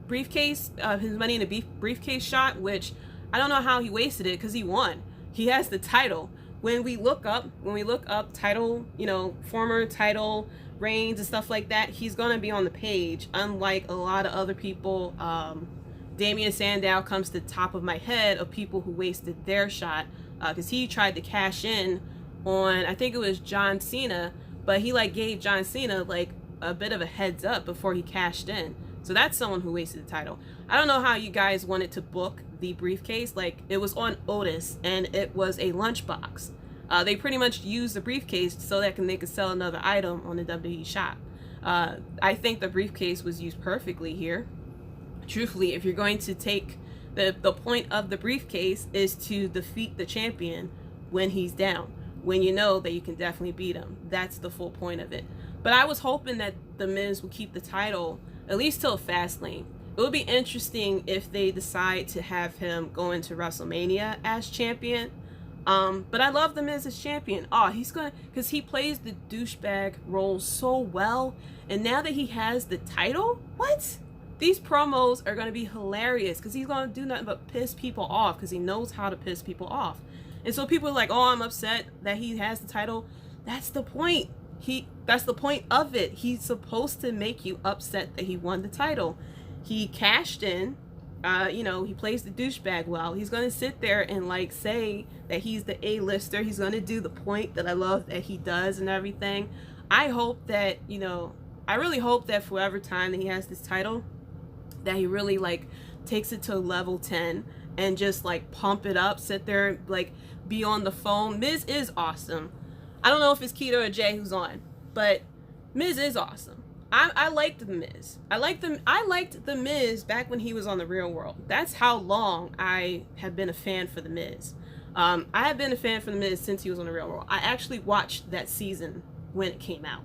briefcase, his Money in the briefcase shot, which I don't know how he wasted it because he won. He has the title. When we look up title, you know, former title reigns and stuff like that, he's gonna be on the page. Unlike a lot of other people, Damien Sandow comes to the top of my head of people who wasted their shot because he tried to cash in on, I think it was John Cena, but he like gave John Cena like a bit of a heads up before he cashed in. So that's someone who wasted the title. I don't know how you guys wanted to book the briefcase. Like, it was on Otis and it was a lunchbox. They pretty much used the briefcase so that they could sell another item on the WWE shop. I think the briefcase was used perfectly here. Truthfully, if you're going to take the point of the briefcase is to defeat the champion when he's down, when you know that you can definitely beat him. That's the full point of it. But I was hoping that the Miz will keep the title at least till Fastlane. It would be interesting if they decide to have him go into WrestleMania as champion. But I love the Miz as champion. Oh, he's gonna, because he plays the douchebag role so well. And now that he has the title, what? These promos are gonna be hilarious because he's gonna do nothing but piss people off because he knows how to piss people off. And so people are like, oh, I'm upset that he has the title. That's the point. That's the point of it. He's supposed to make you upset that he won the title. He cashed in. You know, he plays the douchebag well. He's gonna sit there and like say that he's the A-lister. He's gonna do the point that I love that he does and everything. I hope that, you know, I really hope that for every time that he has this title, that he really like takes it to level 10 and just like pump it up, sit there, like be on the phone. Miz is awesome. I don't know if it's Keita or Jay who's on, but Miz is awesome. I liked the Miz. I liked the Miz back when he was on the Real World. That's how long I have been a fan for the Miz. I have been a fan for the Miz since he was on the Real World. I actually watched that season when it came out.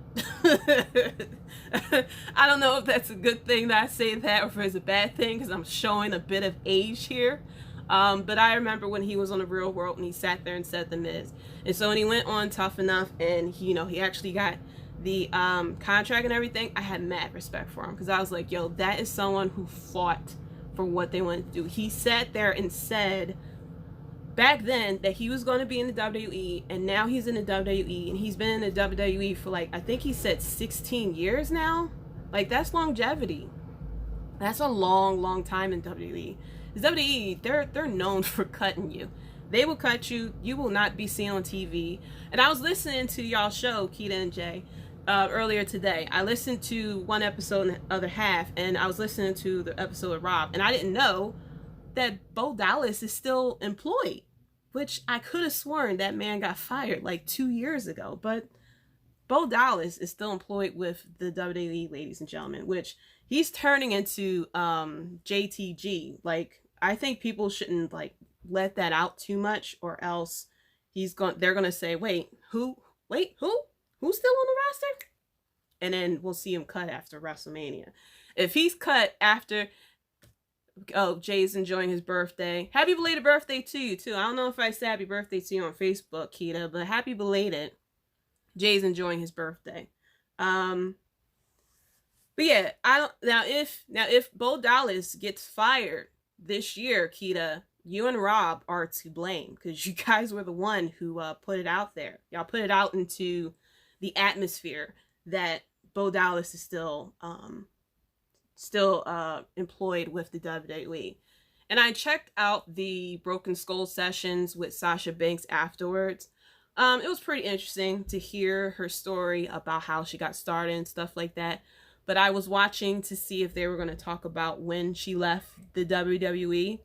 I don't know if that's a good thing that I say that or if it's a bad thing because I'm showing a bit of age here. But I remember when he was on the Real World and he sat there and said the Miz. And so when he went on Tough Enough and he, you know, he actually got the contract and everything, I had mad respect for him because I was like, yo, that is someone who fought for what they wanted to do. He sat there and said back then that he was going to be in the WWE, and now he's in the WWE, and he's been in the WWE for like, I think he said 16 years now. Like, that's longevity. That's a long time in WWE. Because WWE, they're known for cutting you. They will cut you. You will not be seen on TV. And I was listening to y'all's show, Keita and Jay, earlier today. I listened to one episode and the other half, and I was listening to the episode of Rob, and I didn't know that Bo Dallas is still employed, which I could have sworn that man got fired like 2 years ago. But Bo Dallas is still employed with the WWE, ladies and gentlemen, which he's turning into JTG. Like, I think people shouldn't like let that out too much, or else they're gonna say, wait, who's still on the roster? And then we'll see him cut after WrestleMania. If he's cut after, oh, Jay's enjoying his birthday. Happy belated birthday to you too. I don't know if I said happy birthday to you on Facebook, Keita, but happy belated. Jay's enjoying his birthday. But yeah, now if Bo Dallas gets fired this year, Keita, you and Rob are to blame because you guys were the one who put it out there. Y'all put it out into the atmosphere that Bo Dallas is still employed with the WWE. And I checked out the Broken Skull sessions with Sasha Banks afterwards. It was pretty interesting to hear her story about how she got started and stuff like that. but I was watching to see if they were going to talk about when she left the WWE,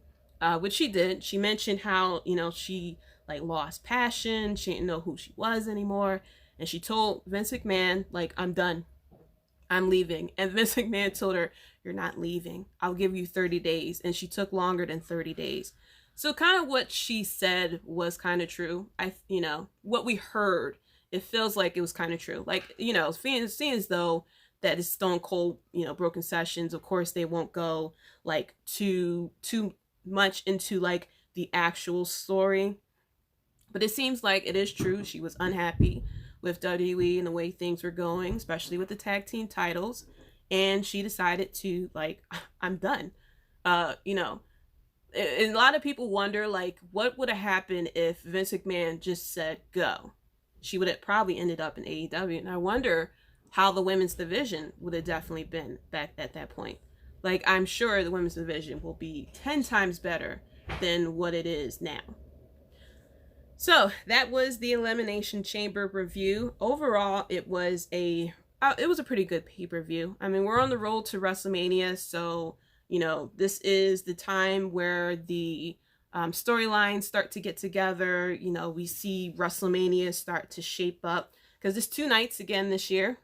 which she did. She mentioned how, you know, she like lost passion. She didn't know who she was anymore. And she told Vince McMahon, like, I'm done. I'm leaving. And Vince McMahon told her, you're not leaving. I'll give you 30 days. And she took longer than 30 days. So kind of what she said was kind of true. You know, what we heard, it feels like it was kind of true. Like, you know, seeing as though that is Stone Cold, you know, Broken Sessions. Of course, they won't go like too much into like the actual story. But it seems like it is true. She was unhappy with WWE and the way things were going, especially with the tag team titles. And she decided to, like, I'm done. You know, and a lot of people wonder, like, what would have happened if Vince McMahon just said go? She would have probably ended up in AEW. And I wonder how the women's division would have definitely been back at that point. Like, I'm sure the women's division will be 10 times better than what it is now. So that was the Elimination Chamber review. Overall, it was a pretty good pay-per-view. I mean, we're on the road to WrestleMania, so, you know, this is the time where the storylines start to get together. You know, we see WrestleMania start to shape up because it's 2 nights again this year.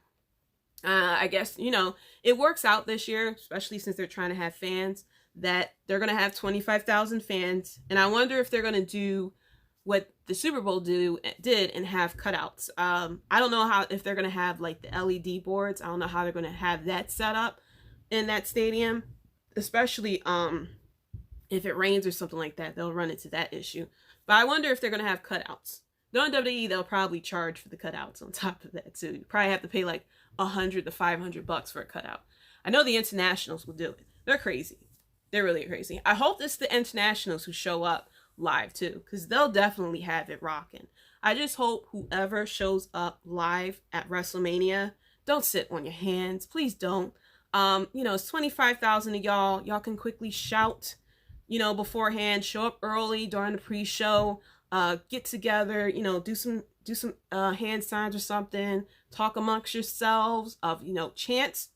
I guess, you know, it works out this year, especially since they're trying to have fans, that they're going to have 25,000 fans. And I wonder if they're going to do what the Super Bowl did and have cutouts. I don't know if they're going to have like the LED boards. I don't know how they're going to have that set up in that stadium, especially if it rains or something like that. They'll run into that issue. But I wonder if they're going to have cutouts. Knowing WWE, they'll probably charge for the cutouts on top of that too. You probably have to pay like $100 to $500 for a cutout. I know the internationals will do it. They're crazy. They're really crazy. I hope it's the internationals who show up live too, because they'll definitely have it rocking. I just hope whoever shows up live at WrestleMania, don't sit on your hands. Please don't. You know, it's 25,000 of y'all. Y'all can quickly shout, you know, beforehand, show up early during the pre-show, get together, you know, do some hand signs or something, talk amongst yourselves of, you know, chants.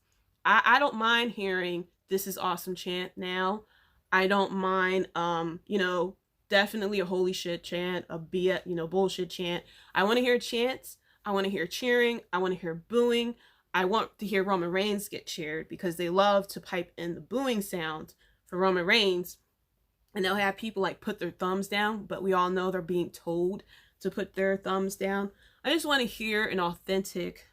I don't mind hearing "This is awesome" chant now. I don't mind, you know, definitely a holy shit chant, a bullshit chant. I want to hear chants. I want to hear cheering. I want to hear booing. I want to hear Roman Reigns get cheered because they love to pipe in the booing sound for Roman Reigns. And they'll have people like put their thumbs down, but we all know they're being told to put their thumbs down. I just want to hear an authentic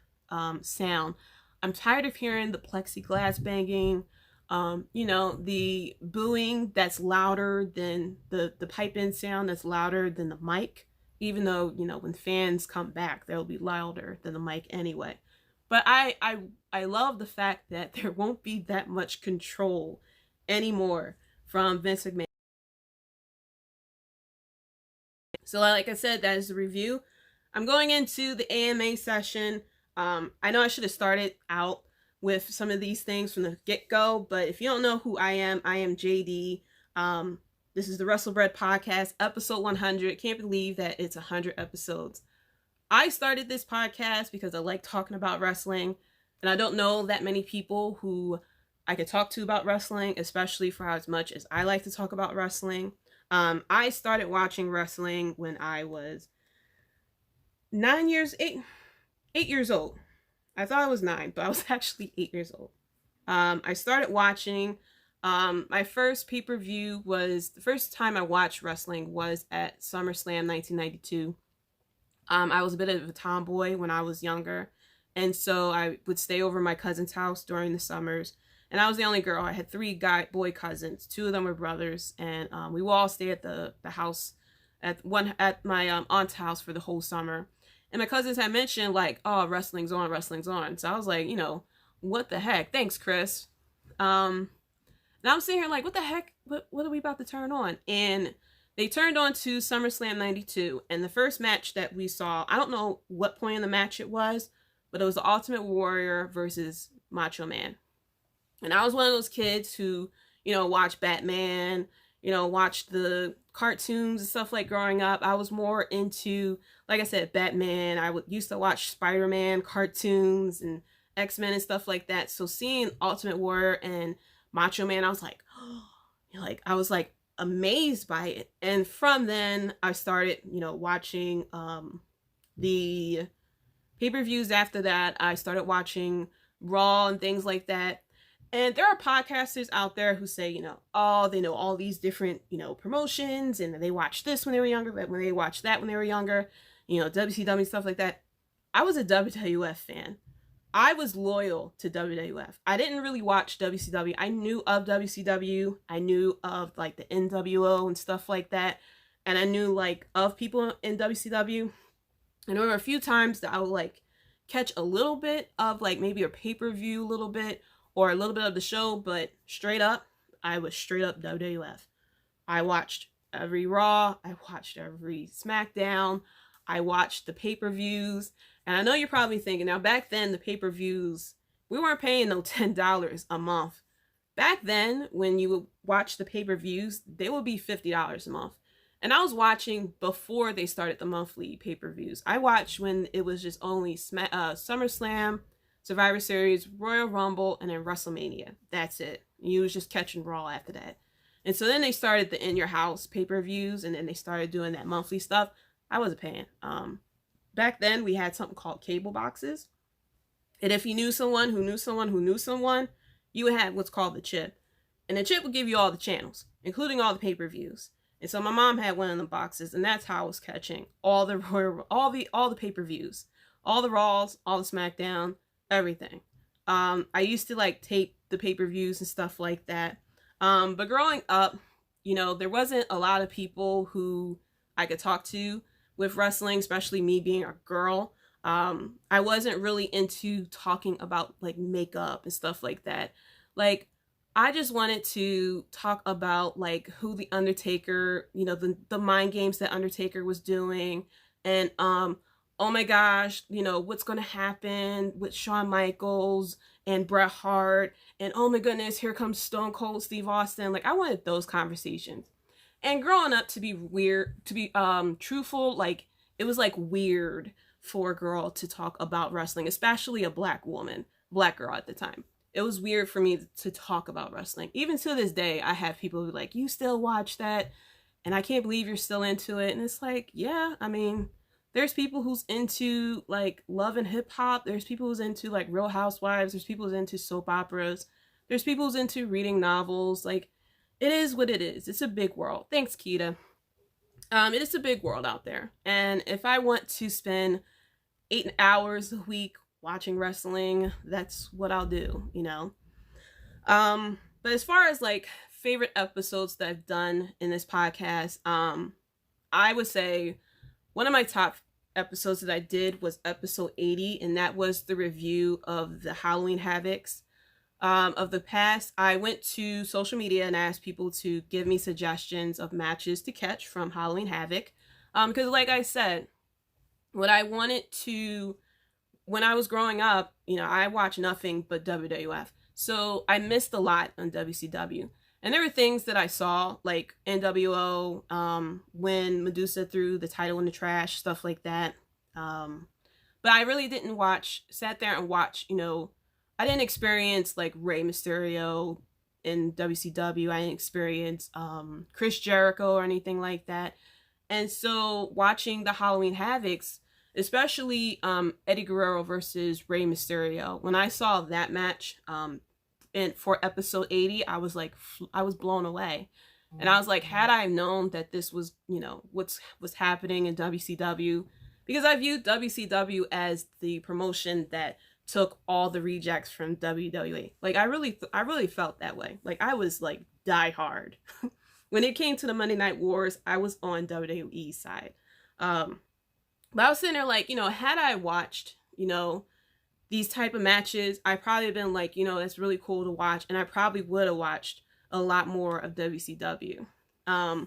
sound. I'm tired of hearing the plexiglass banging. You know, the booing that's louder than the pipe-in sound that's louder than the mic, even though, you know, when fans come back, they'll be louder than the mic anyway. But I love the fact that there won't be that much control anymore from Vince McMahon. So like I said, that is the review. I'm going into the AMA session. I know I should have started out with some of these things from the get-go, but if you don't know who I am JD. This is the WrestleBread Podcast, episode 100. Can't believe that it's 100 episodes. I started this podcast because I like talking about wrestling, and I don't know that many people who I could talk to about wrestling, especially for as much as I like to talk about wrestling. I started watching wrestling when I was 8 years old. I thought I was 9, but I was actually 8 years old. I started watching. My first pay-per-view was, the first time I watched wrestling was at SummerSlam 1992. I was a bit of a tomboy when I was younger, and so I would stay over my cousin's house during the summers. And I was the only girl. I had 3 boy cousins. 2 of them were brothers, and we would all stay at the house at my aunt's house for the whole summer. And my cousins had mentioned, like, oh, wrestling's on. So I was like, you know, what the heck? Thanks, Chris. And I'm sitting here like, what the heck? What are we about to turn on? And they turned on to SummerSlam 92. And the first match that we saw, I don't know what point in the match it was, but it was the Ultimate Warrior versus Macho Man. And I was one of those kids who, you know, watched Batman, you know, watched the cartoons and stuff like growing up. I was more into, like I said, Batman. I used to watch Spider-Man cartoons and X-Men and stuff like that. So seeing Ultimate Warrior and Macho Man, I was like, I was like amazed by it. And from then I started, watching the pay-per-views. After that, I started watching Raw and things like that. And there are podcasters out there who say, they know all these different, promotions, and they watched this when they were younger, but when they watched that when they were younger, WCW, stuff like that. I was a WWF fan. I was loyal to WWF. I didn't really watch WCW. I knew of WCW. I knew of like the NWO and stuff like that. And I knew like of people in WCW. And there were a few times that I would like catch a little bit of like maybe a pay-per-view a little bit or a little bit of the show, but straight up, I was straight up WWF. I watched every Raw. I watched every SmackDown. I watched the pay-per-views. And I know you're probably thinking, now back then, the pay-per-views, we weren't paying no $10 a month. Back then, when you would watch the pay-per-views, they would be $50 a month. And I was watching before they started the monthly pay-per-views. I watched when it was just only SummerSlam, Survivor Series, Royal Rumble, and then WrestleMania. That's it. You was just catching Raw after that. And so then they started the In Your House pay-per-views, and then they started doing that monthly stuff. I wasn't paying. Back then, we had something called cable boxes. And if you knew someone who knew someone who knew someone, you had what's called the chip. And the chip would give you all the channels, including all the pay-per-views. And so my mom had one of the boxes, and that's how I was catching all the pay-per-views, all the Raws, all the SmackDown, everything. I used to like tape the pay-per-views and stuff like that. But growing up, there wasn't a lot of people who I could talk to with wrestling, especially me being a girl. I wasn't really into talking about like makeup and stuff like that. Like, I just wanted to talk about like who the Undertaker, the mind games that Undertaker was doing, and oh my gosh, what's gonna happen with Shawn Michaels and Bret Hart, and oh my goodness, here comes Stone Cold Steve Austin. Like, I wanted those conversations. And growing up, to be truthful, like, it was like weird for a girl to talk about wrestling, especially a black girl at the time. It was weird for me to talk about wrestling. Even to this day, I have people who are like, you still watch that? And I can't believe you're still into it. And it's like, yeah, I mean, there's people who's into like love and hip hop. There's people who's into like Real Housewives. There's people who's into soap operas. There's people who's into reading novels. Like, it is what it is. It's a big world. Thanks, Keita. It is a big world out there. And if I want to spend 8 hours a week watching wrestling, that's what I'll do, But as far as like favorite episodes that I've done in this podcast, I would say one of my top episodes that I did was episode 80, and that was the review of the Halloween Havocs of the past. I went to social media and asked people to give me suggestions of matches to catch from Halloween Havoc, because like I said, what I wanted to, when I was growing up, I watched nothing but WWF. So I missed a lot on WCW. And there were things that I saw, like NWO, when Medusa threw the title in the trash, stuff like that. But I really didn't sat there and watch, I didn't experience like Rey Mysterio in WCW. I didn't experience Chris Jericho or anything like that. And so watching the Halloween Havocs, especially Eddie Guerrero versus Rey Mysterio, when I saw that match for episode 80, I was blown away. And I was like, had I known that this was, what's happening in WCW, because I viewed WCW as the promotion that took all the rejects from WWE. Like, I really felt that way. Like, I was like die hard. When it came to the Monday Night Wars, I was on WWE's side. But I was sitting there like, had I watched, these type of matches, I probably been like, that's really cool to watch. And I probably would have watched a lot more of WCW. And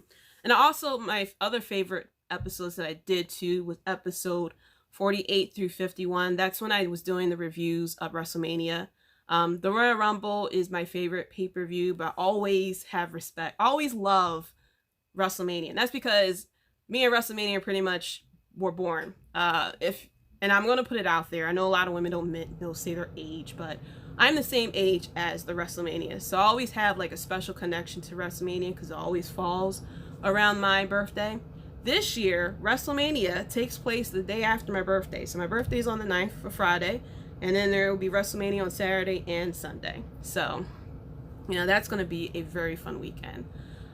also my other favorite episodes that I did too was episode 48 through 51. That's when I was doing the reviews of WrestleMania. The Royal Rumble is my favorite pay-per-view, but I always have respect. I always love WrestleMania. And that's because me and WrestleMania pretty much were born. If and I'm gonna put it out there. I know a lot of women don't say their age, but I'm the same age as the WrestleMania, so I always have like a special connection to WrestleMania because it always falls around my birthday. This year, WrestleMania takes place the day after my birthday. So my birthday is on the 9th for Friday, and then there will be WrestleMania on Saturday and Sunday. So, you know, that's going to be a very fun weekend.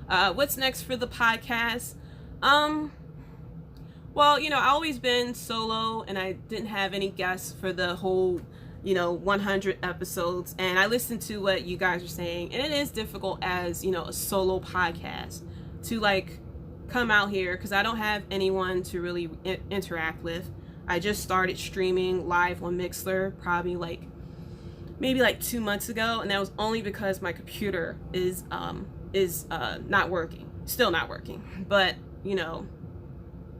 What's next for the podcast? Well, you know, I've always been solo, and I didn't have any guests for the whole, you know, 100 episodes. And I listened to what you guys are saying, and it is difficult as, you know, a solo podcast to like come out here because I don't have anyone to really interact with. I just started streaming live on Mixler probably maybe 2 months ago, and that was only because my computer is not working, still not working. But you know,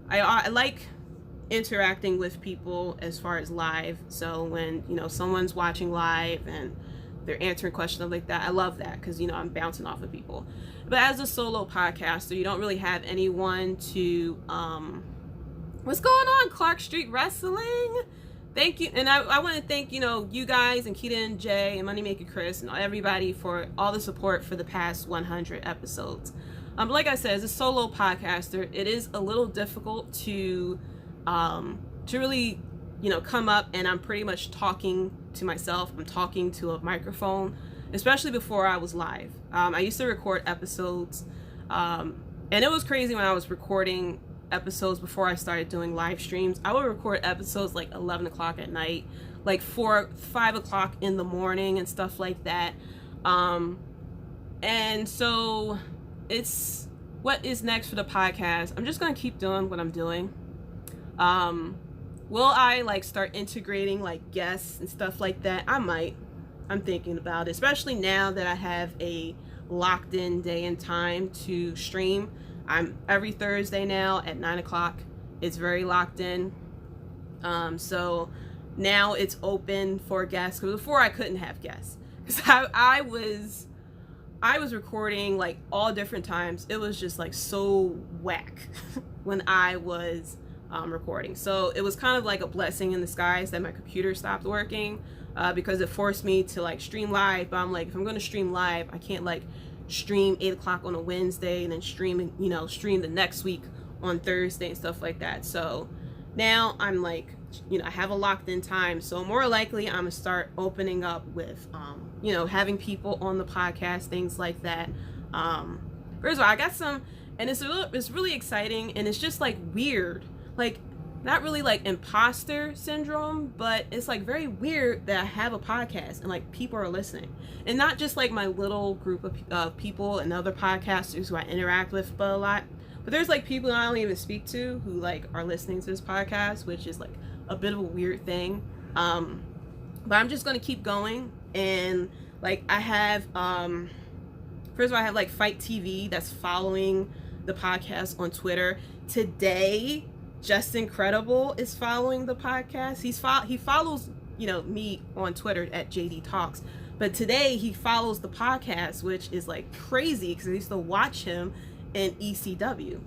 I like interacting with people as far as live. So when, you know, someone's watching live and they're answering questions like that, I love that because, you know, I'm bouncing off of people. But as a solo podcaster, you don't really have anyone to what's going on, Clark Street Wrestling? Thank you. And I want to thank, you know, you guys and Keita and Jay and Moneymaker Chris and everybody for all the support for the past 100 episodes. Like I said, as a solo podcaster, it is a little difficult to really, you know, come up and I'm pretty much talking to myself. I'm talking to a microphone, especially before I was live. I used to record episodes, and it was crazy when I was recording episodes before I started doing live streams. I would record episodes like 11 o'clock at night, like 5 o'clock in the morning and stuff like that. And so it's what is next for the podcast. I'm just gonna keep doing what I'm doing. Will I like start integrating like guests and stuff like that? I might. I'm thinking about it, especially now that I have a locked in day and time to stream. I'm every Thursday now at 9 o'clock. It's very locked in. So now it's open for guests, because before I couldn't have guests because I was recording like all different times. It was just like so whack when I was recording. So it was kind of like a blessing in disguise that my computer stopped working, because it forced me to like stream live. But I'm like, if I'm going to stream live, I can't like stream 8 o'clock on a Wednesday and then stream the next week on Thursday and stuff like that. So now I'm like, you know, I have a locked in time. So more likely I'm gonna start opening up with, you know, having people on the podcast, things like that. First of all, I got some, and it's really exciting, and it's just like weird, like not really like imposter syndrome, but it's like very weird that I have a podcast and like people are listening, and not just like my little group of people and other podcasters who I interact with but a lot, but there's like people I don't even speak to who like are listening to this podcast, which is like a bit of a weird thing. But I'm just gonna keep going, and like I have first of all, I have like Fight TV that's following the podcast on Twitter. Today Justin Credible is following the podcast. He follows, you know, me on Twitter at JD Talks, but today he follows the podcast, which is like crazy because I used to watch him in ECW.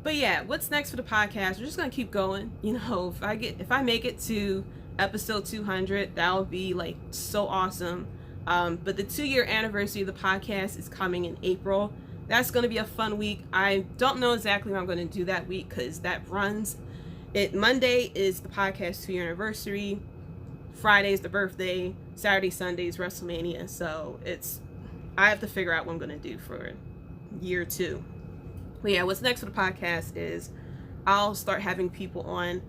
But yeah, what's next for the podcast? We're just gonna keep going. You know, if I make it to episode 200, that would be like so awesome. But the 2-year anniversary of the podcast is coming in April. That's going to be a fun week. I don't know exactly what I'm going to do that week because that runs. Monday is the podcast 2-year anniversary. Friday is the birthday. Saturday, Sunday is WrestleMania. So I have to figure out what I'm going to do for year 2. But yeah, what's next for the podcast is I'll start having people on.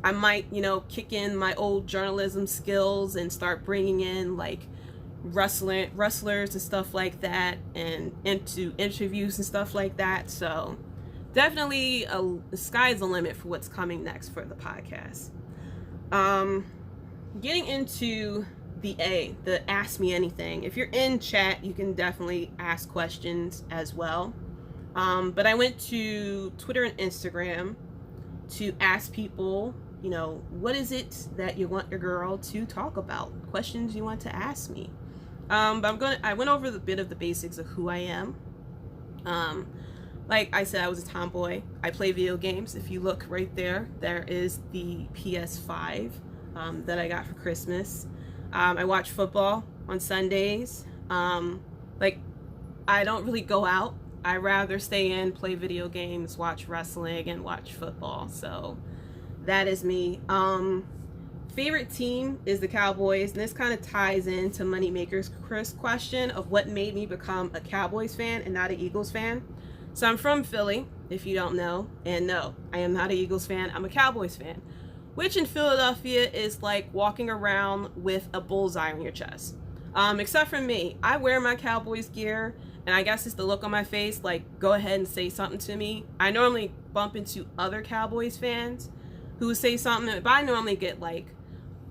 I might, you know, kick in my old journalism skills and start bringing in like wrestlers and stuff like that, and into interviews and stuff like that. So definitely the sky's the limit for what's coming next for the podcast. Getting into the Ask Me Anything. If you're in chat, you can definitely ask questions as well. But I went to Twitter and Instagram to ask people, you know, what is it that you want your girl to talk about? Questions you want to ask me. But I went over the bit of the basics of who I am. like I said, I was a tomboy. I play video games. If you look right there, there is the PS5 that I got for Christmas. I watch football on Sundays. Like, I don't really go out. I rather stay in, play video games, watch wrestling, and watch football. So that is me. Favorite team is the Cowboys, and this kind of ties into Moneymaker's Chris question of what made me become a Cowboys fan and not an Eagles fan. So I'm from Philly, if you don't know, and no, I am not an Eagles fan. I'm a Cowboys fan, which in Philadelphia is like walking around with a bullseye on your chest. Except for me, I wear my Cowboys gear, and I guess it's the look on my face, like, go ahead and say something to me. I normally bump into other Cowboys fans who say something, but I normally get like,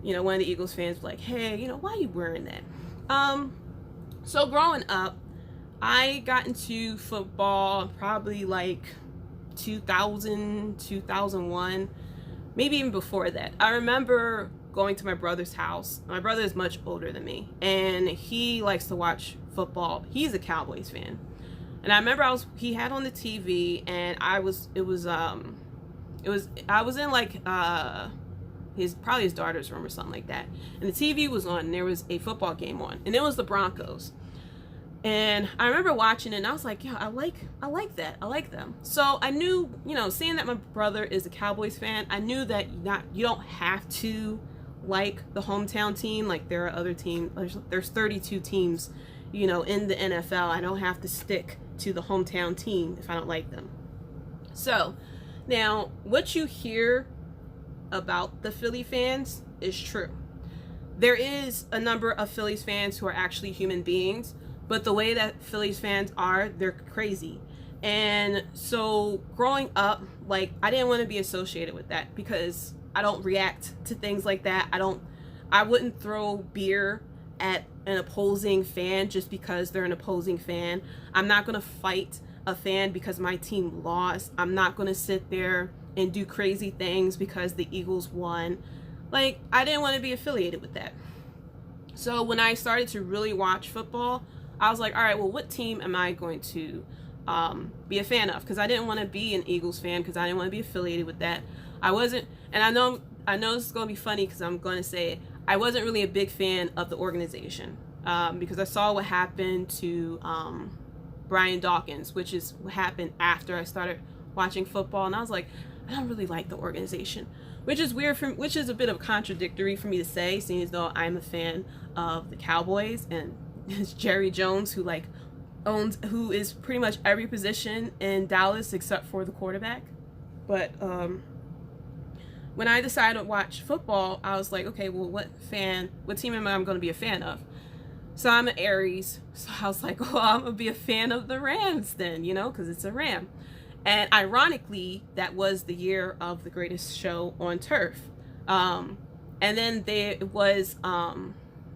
you know, one of the Eagles fans like, hey, you know, why are you wearing that? So growing up, I got into football probably like 2000, 2001, maybe even before that. I remember going to my brother's house. My brother is much older than me, and he likes to watch football. He's a Cowboys fan. And I remember he had on the TV, and I was in like, probably his daughter's room or something like that. And the TV was on, and there was a football game on, and it was the Broncos. And I remember watching it, and I was like, yeah, I like that. I like them. So I knew, you know, seeing that my brother is a Cowboys fan, I knew that you don't have to like the hometown team. Like, there are other teams. There's 32 teams, you know, in the NFL. I don't have to stick to the hometown team if I don't like them. So now, what you hear about the Philly fans is true. There is a number of Phillies fans who are actually human beings, but the way that Phillies fans are, they're crazy. And so growing up, like, I didn't want to be associated with that because I don't react to things like that. I wouldn't throw beer at an opposing fan just because they're an opposing fan. I'm not going to fight a fan because my team lost. I'm not going to sit there and do crazy things because the Eagles won. Like, I didn't want to be affiliated with that. So when I started to really watch football, I was like, all right, well, what team am I going to be a fan of? Because I didn't want to be an Eagles fan because I didn't want to be affiliated with that. I wasn't, and I know this is going to be funny because I'm going to say it, I wasn't really a big fan of the organization because I saw what happened to Brian Dawkins, which is what happened after I started watching football, and I was like, I don't really like the organization, which is weird, which is a bit of contradictory for me to say, seeing as though I'm a fan of the Cowboys, and it's Jerry Jones who is pretty much every position in Dallas except for the quarterback. But when I decided to watch football, I was like, okay, well, what team am I going to be a fan of? So I'm an Aries, so I was like, well, I'm going to be a fan of the Rams then, you know, because it's a Ram. And ironically, that was the year of the greatest show on turf. And then it was, I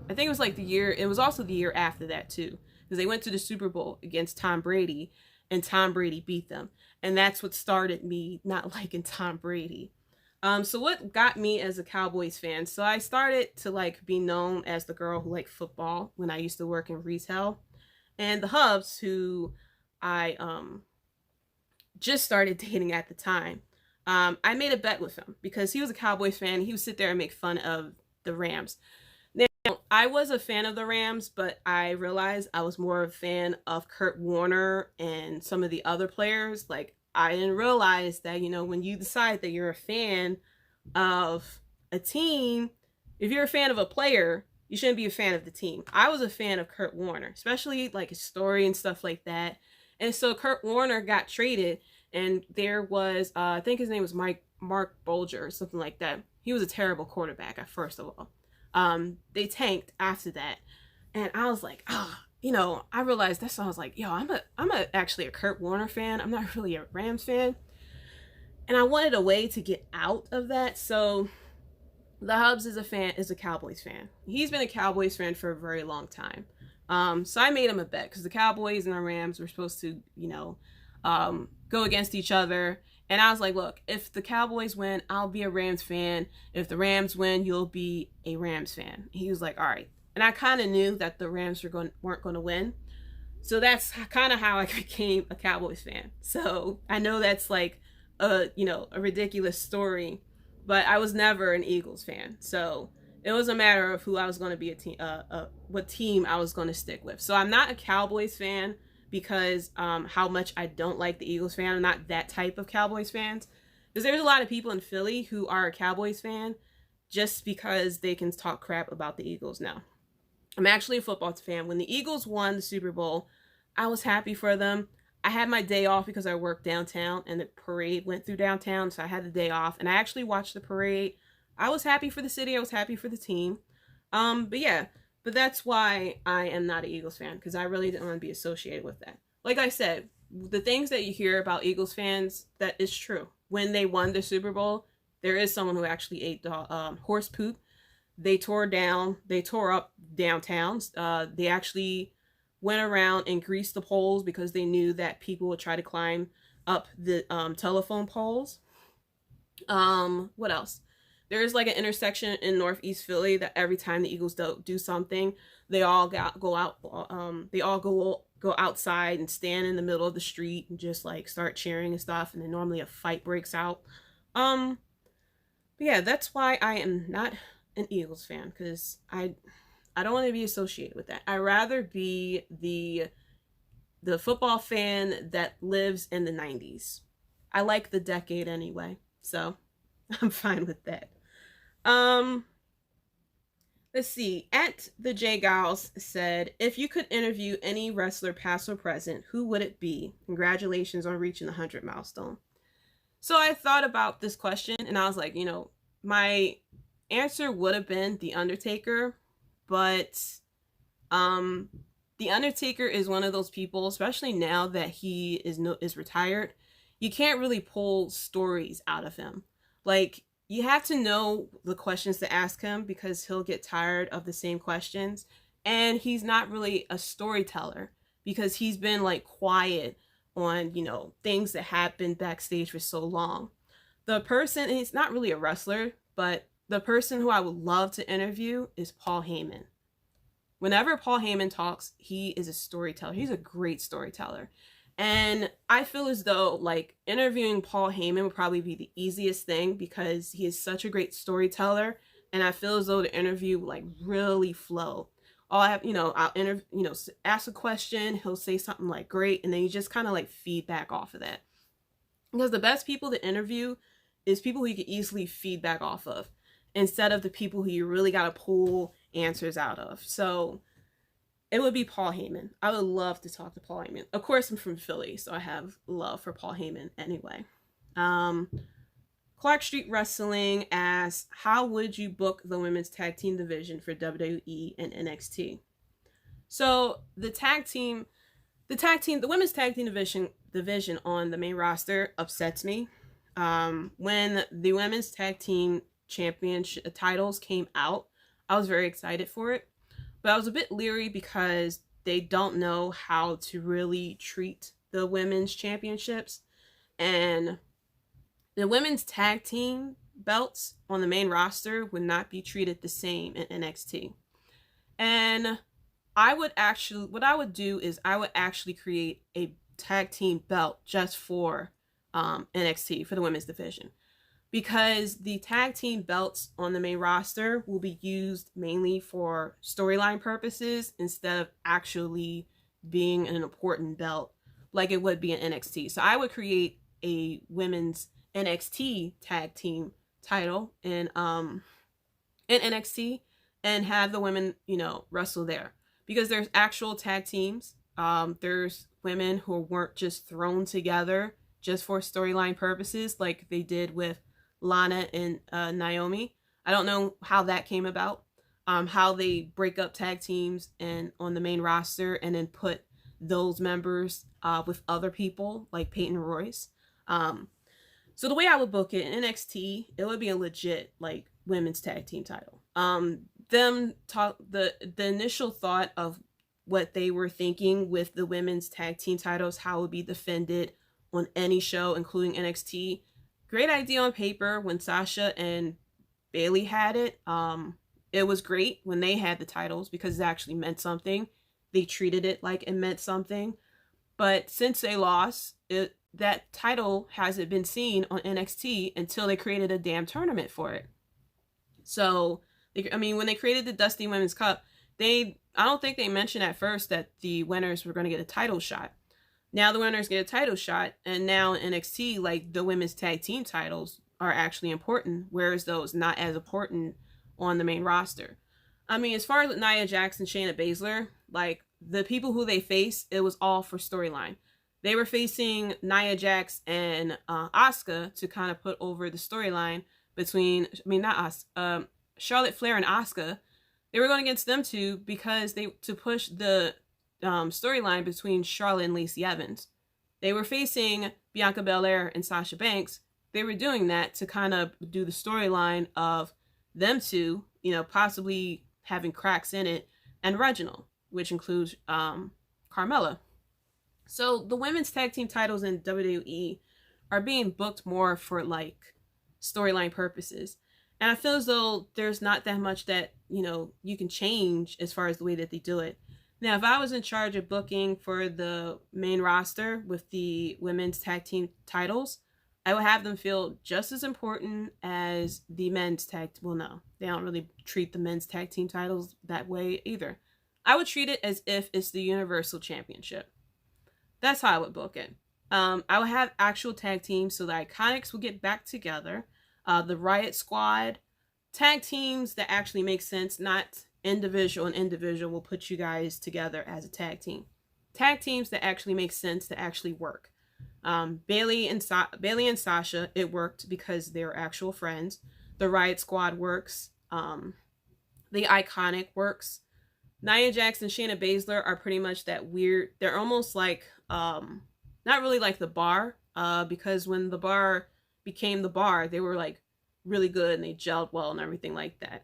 think it was like it was also the year after that too, because they went to the Super Bowl against Tom Brady, and Tom Brady beat them. And that's what started me not liking Tom Brady. So what got me as a Cowboys fan? So I started to like be known as the girl who liked football when I used to work in retail. And the Hubs, who I just started dating at the time, I made a bet with him because he was a Cowboys fan. He would sit there and make fun of the Rams. Now, I was a fan of the Rams, but I realized I was more of a fan of Kurt Warner and some of the other players. Like, I didn't realize that, you know, when you decide that you're a fan of a team, if you're a fan of a player, you shouldn't be a fan of the team. I was a fan of Kurt Warner, especially like his story and stuff like that. And so Kurt Warner got traded, and there was, I think his name was Mark Bolger or something like that. He was a terrible quarterback at first of all. They tanked after that. And I was like, you know, I realized that, so I was like, yo, I'm actually a Kurt Warner fan. I'm not really a Rams fan. And I wanted a way to get out of that. So the Hubs is a Cowboys fan. He's been a Cowboys fan for a very long time. So I made him a bet because the Cowboys and the Rams were supposed to, you know, go against each other. And I was like, look, if the Cowboys win, I'll be a Rams fan. If the Rams win, you'll be a Rams fan. He was like, all right. And I kind of knew that the Rams weren't going to win. So that's kind of how I became a Cowboys fan. So I know that's like a ridiculous story, but I was never an Eagles fan. So it was a matter of who I was going to be what team I was going to stick with. So I'm not a Cowboys fan because how much I don't like the Eagles fan. I'm not that type of Cowboys fans. Because there's a lot of people in Philly who are a Cowboys fan just because they can talk crap about the Eagles now. I'm actually a football fan. When the Eagles won the Super Bowl, I was happy for them. I had my day off because I worked downtown and the parade went through downtown, so I had the day off and I actually watched the parade. I was happy for the city. I was happy for the team. But that's why I am not an Eagles fan, because I really didn't want to be associated with that. Like I said, the things that you hear about Eagles fans, that is true. When they won the Super Bowl, there is someone who actually ate the horse poop. They tore up downtowns. They actually went around and greased the poles because they knew that people would try to climb up the telephone poles. What else? There is like an intersection in Northeast Philly that every time the Eagles do something, they all go outside and stand in the middle of the street and just like start cheering and stuff, and then normally a fight breaks out. But yeah, that's why I am not an Eagles fan, because I don't want to be associated with that. I'd rather be the football fan that lives in the 90s. I like the decade anyway, so I'm fine with that. Let's see. At the J Giles said, if you could interview any wrestler past or present, who would it be? Congratulations on reaching the 100 milestone. So I thought about this question and I was like, my answer would have been The Undertaker, but The Undertaker is one of those people, especially now that he is retired, you can't really pull stories out of him. Like, you have to know the questions to ask him because he'll get tired of the same questions, and he's not really a storyteller because he's been like quiet on, things that happened backstage for so long. The person, and he's not really a wrestler, but the person who I would love to interview is Paul Heyman. Whenever Paul Heyman talks, he is a storyteller. He's a great storyteller. And I feel as though like interviewing Paul Heyman would probably be the easiest thing because he is such a great storyteller. And I feel as though the interview would like really flow. All I have, I'll ask a question, he'll say something like great, and then you just kind of like feed back off of that. Because the best people to interview is people who you can easily feedback off of, instead of the people who you really got to pull answers out of. So it would be Paul Heyman. I would love to talk to Paul Heyman. Of course, I'm from Philly, so I have love for Paul Heyman anyway. Clark Street Wrestling asks, how would you book the women's tag team division for WWE and NXT? So the women's tag team division on the main roster upsets me. When the women's tag team championship titles came out, I was very excited for it, but I was a bit leery because they don't know how to really treat the women's championships, and the women's tag team belts on the main roster would not be treated the same in NXT. And what I would do is I would actually create a tag team belt just for NXT, for the women's division. Because the tag team belts on the main roster will be used mainly for storyline purposes instead of actually being an important belt like it would be in NXT. So I would create a women's NXT tag team title in NXT and have the women, wrestle there. Because there's actual tag teams. There's women who weren't just thrown together just for storyline purposes like they did with Lana and Naomi. I don't know how that came about. How they break up tag teams and on the main roster and then put those members with other people like Peyton Royce. So the way I would book it in NXT, it would be a legit like women's tag team title. The initial thought of what they were thinking with the women's tag team titles, how it would be defended on any show, including NXT. Great idea on paper when Sasha and Bayley had it. It was great when they had the titles because it actually meant something. they treated it like it meant something. But since they lost, that title hasn't been seen on NXT until they created a damn tournament for it. So, I mean, when they created the Dusty Women's Cup, I don't think they mentioned at first that the winners were going to get a title shot. Now the winners get a title shot, and now in NXT, like, the women's tag team titles are actually important, whereas those not as important on the main roster. I mean, as far as Nia Jax and Shayna Baszler, like, the people who they faced, it was all for storyline. They were facing Nia Jax and Asuka to kind of put over the storyline between, Charlotte Flair and Asuka. They were going against them two because to push the storyline between Charlotte and Lacey Evans. They were facing Bianca Belair and Sasha Banks. They were doing that to kind of do the storyline of them two, possibly having cracks in it, and Reginald, which includes Carmella. So the women's tag team titles in WWE are being booked more for like storyline purposes. And I feel as though there's not that much that, you can change as far as the way that they do it. Now, if I was in charge of booking for the main roster with the women's tag team titles, I would have them feel just as important as the men's tag. Well, no, they don't really treat the men's tag team titles that way either. I would treat it as if it's the Universal Championship. That's how I would book it. I would have actual tag teams so the Iconics will get back together. The Riot Squad, tag teams that actually make sense, not individual and individual will put you guys together as a tag team. Tag teams that actually make sense, that actually work. Bayley and Sasha, it worked because they're actual friends. The Riot Squad works. The Iconic works. Nia Jax and Shayna Baszler are pretty much that weird. They're almost like, not really like the Bar, because when the Bar became the Bar, they were like really good and they gelled well and everything like that.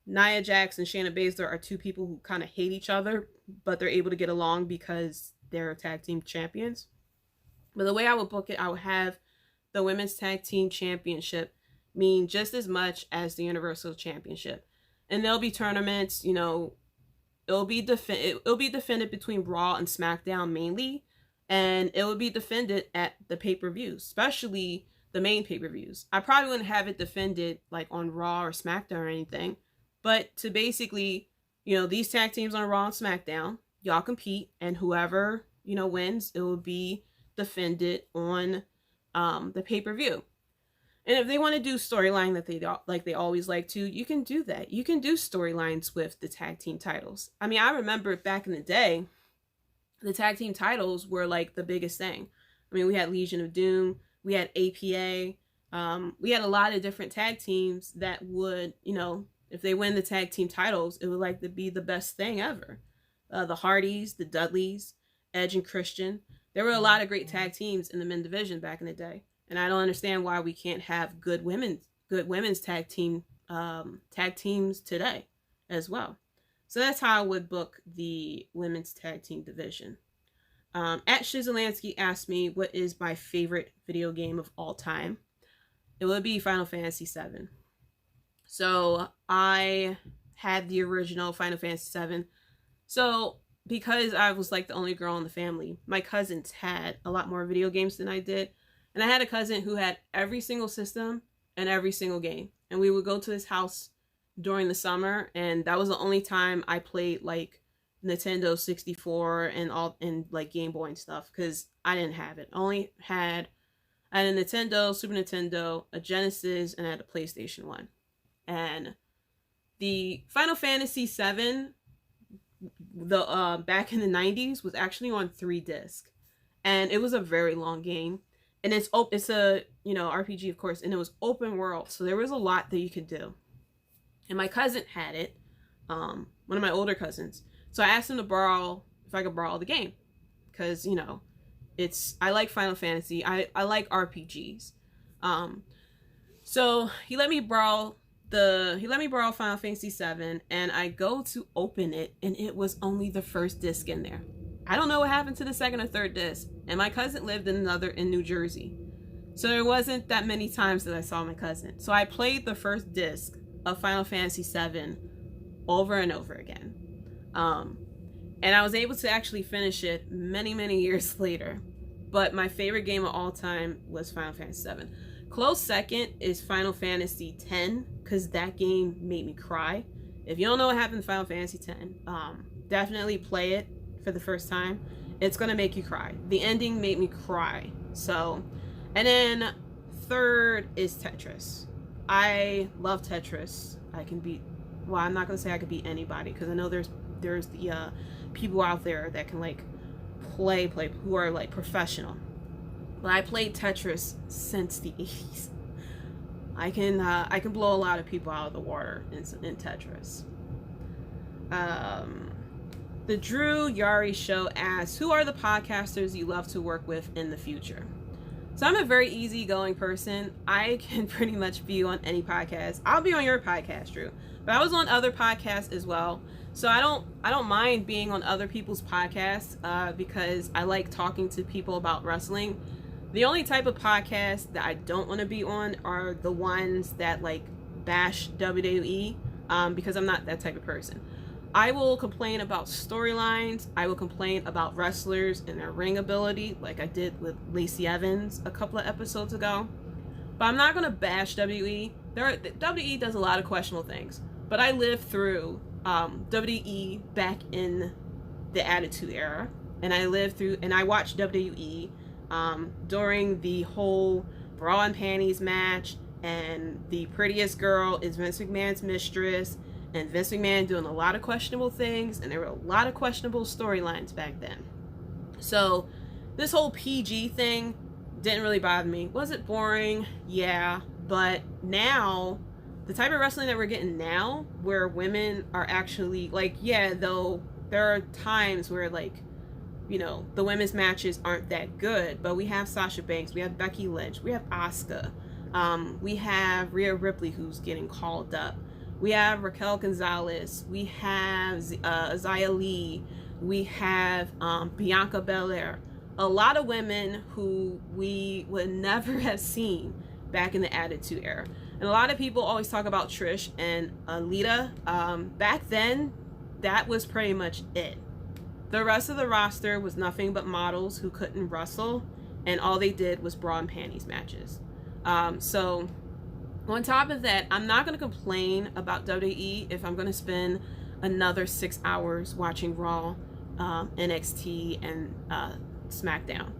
Nia Jax and Shayna Baszler are two people who kind of hate each other, but they're able to get along because they're tag team champions. But the way I would book it, I would have the women's tag team championship mean just as much as the Universal Championship. And there'll be tournaments, it'll be defended between Raw and SmackDown mainly, and it will be defended at the pay-per-views, especially the main pay-per-views. I probably wouldn't have it defended like on Raw or SmackDown or anything, but to basically, these tag teams on Raw and SmackDown, y'all compete, and whoever, wins, it will be defended on the pay-per-view. And if they want to do storyline that they always like to, you can do that. You can do storylines with the tag team titles. I mean, I remember back in the day, the tag team titles were like the biggest thing. I mean, we had Legion of Doom, we had APA, we had a lot of different tag teams that would, if they win the tag team titles, it would like to be the best thing ever. The Hardys, the Dudleys, Edge and Christian. There were a lot of great tag teams in the men's division back in the day. And I don't understand why we can't have good women's tag teams today as well. So that's how I would book the women's tag team division. At Shizelansky asked me what is my favorite video game of all time. It would be Final Fantasy VII. So I had the original Final Fantasy VII. So because I was like the only girl in the family, my cousins had a lot more video games than I did. And I had a cousin who had every single system and every single game. And we would go to his house during the summer, and that was the only time I played like Nintendo 64 and like Game Boy and stuff, because I didn't have it. I had a Nintendo, Super Nintendo, a Genesis, and I had a PlayStation 1. And the Final Fantasy VII, back in the 90s, was actually on 3 discs. And it was a very long game. And it's a, RPG, of course, and it was open world. So there was a lot that you could do. And my cousin had it, one of my older cousins. So I asked him to if I could borrow the game. Because, I like Final Fantasy. I like RPGs. So he let me borrow Final Fantasy VII, and I go to open it, and it was only the first disc in there. I don't know what happened to the second or third disc. And my cousin lived in New Jersey. So there wasn't that many times that I saw my cousin. So I played the first disc of Final Fantasy VII over and over again. And I was able to actually finish it many years later. But my favorite game of all time was Final Fantasy VII. Close second is Final Fantasy X, because that game made me cry. If you don't know what happened in Final Fantasy X, definitely play it for the first time. It's gonna make you cry. The ending made me cry. So, and then third is Tetris. I love Tetris. I can beat, well, I'm not gonna say I could beat anybody, because I know there's the people out there that can like play who are like professional. But I played Tetris since the 80s. I can blow a lot of people out of the water in Tetris. The Drew Yari Show asks, who are the podcasters you love to work with in the future? So I'm a very easygoing person. I can pretty much be on any podcast. I'll be on your podcast, Drew. But I was on other podcasts as well. So I don't mind being on other people's podcasts because I like talking to people about wrestling. The only type of podcast that I don't want to be on are the ones that like bash WWE because I'm not that type of person. I will complain about storylines. I will complain about wrestlers and their ring ability, like I did with Lacey Evans a couple of episodes ago. But I'm not going to bash WWE. WWE does a lot of questionable things. But I lived through WWE back in the Attitude Era. And I watched WWE during the whole bra and panties match. And the prettiest girl is Vince McMahon's mistress. And Vince McMahon doing a lot of questionable things, and there were a lot of questionable storylines back then. So this whole PG thing didn't really bother me. Was it boring? Yeah. But now, the type of wrestling that we're getting now, where women are actually, like, yeah, though there are times where, like, you know, the women's matches aren't that good, but we have Sasha Banks, we have Becky Lynch, we have Asuka, we have Rhea Ripley who's getting called up. We have Raquel Gonzalez. We have Xia Li. We have Bianca Belair. A lot of women who we would never have seen back in the Attitude Era. And a lot of people always talk about Trish and Alita. Back then, that was pretty much it. The rest of the roster was nothing but models who couldn't wrestle, and all they did was bra and panties matches. So on top of that, I'm not going to complain about WWE if I'm going to spend another 6 hours watching Raw, NXT, and SmackDown.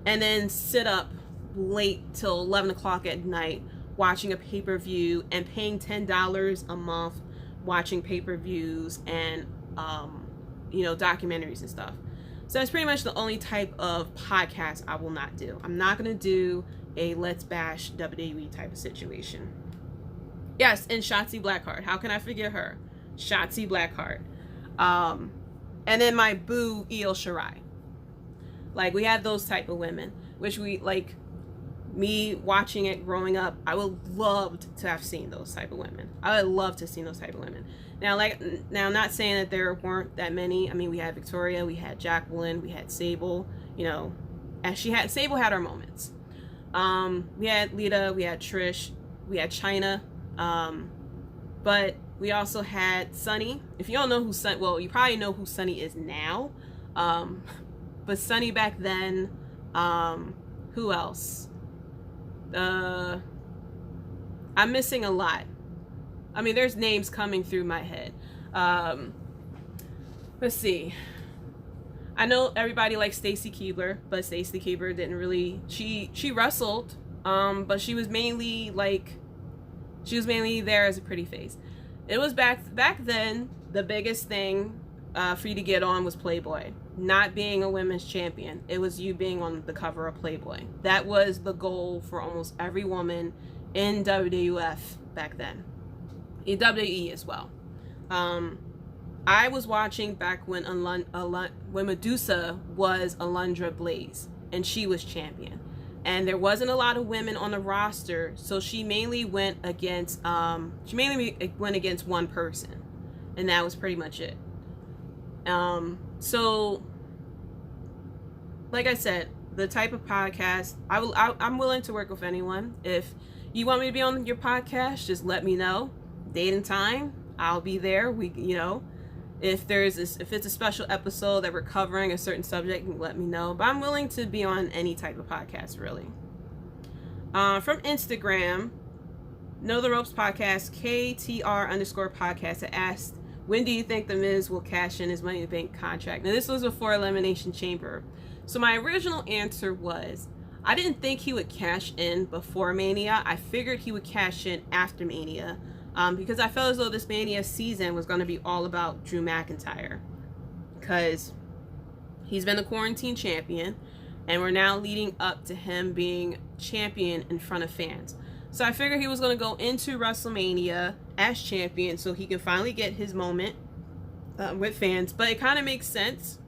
And then sit up late till 11 o'clock at night watching a pay-per-view and paying $10 a month watching pay-per-views and, you know, documentaries and stuff. So that's pretty much the only type of podcast I will not do. I'm not going to do a let's bash WWE type of situation. Yes, and Shotzi Blackheart. How can I forget her? Shotzi Blackheart. And then my boo, Io Shirai. Like, we have those type of women, which we, like, me watching it growing up, I would love to have seen those type of women. I would love to have seen those type of women. Now, I'm not saying that there weren't that many. I mean, we had Victoria, we had Jacqueline, we had Sable, you know, and Sable had her moments. We had Lita, we had Trish, we had Chyna, but we also had Sunny. If you don't know who Sunny, well, you probably know who Sunny is now, but Sunny back then, who else? I'm missing a lot. I mean, there's names coming through my head. Let's see. I know everybody likes Stacy Keibler, but Stacy Keibler didn't really, she wrestled, but she was mainly there as a pretty face. It was back then, the biggest thing for you to get on was Playboy. Not being a women's champion. It was you being on the cover of Playboy. That was the goal for almost every woman in WWF back then. In WWE as well. I was watching back when Medusa was Alundra Blaze, and she was champion. And there wasn't a lot of women on the roster, so she mainly went against one person, and that was pretty much it. So, like I said, the type of podcast I'm willing to work with anyone. If you want me to be on your podcast, just let me know. Date and time, I'll be there. If it's a special episode that we're covering a certain subject, you can let me know. But I'm willing to be on any type of podcast, really. From Instagram, Know the Ropes Podcast, KTR_podcast, asked, when do you think The Miz will cash in his Money in the Bank contract? Now, this was before Elimination Chamber. So my original answer was, I didn't think he would cash in before Mania. I figured he would cash in after Mania, because I felt as though this Mania season was going to be all about Drew McIntyre, because he's been the quarantine champion, and we're now leading up to him being champion in front of fans. So I figured he was going to go into WrestleMania as champion so he can finally get his moment with fans. But it kind of makes sense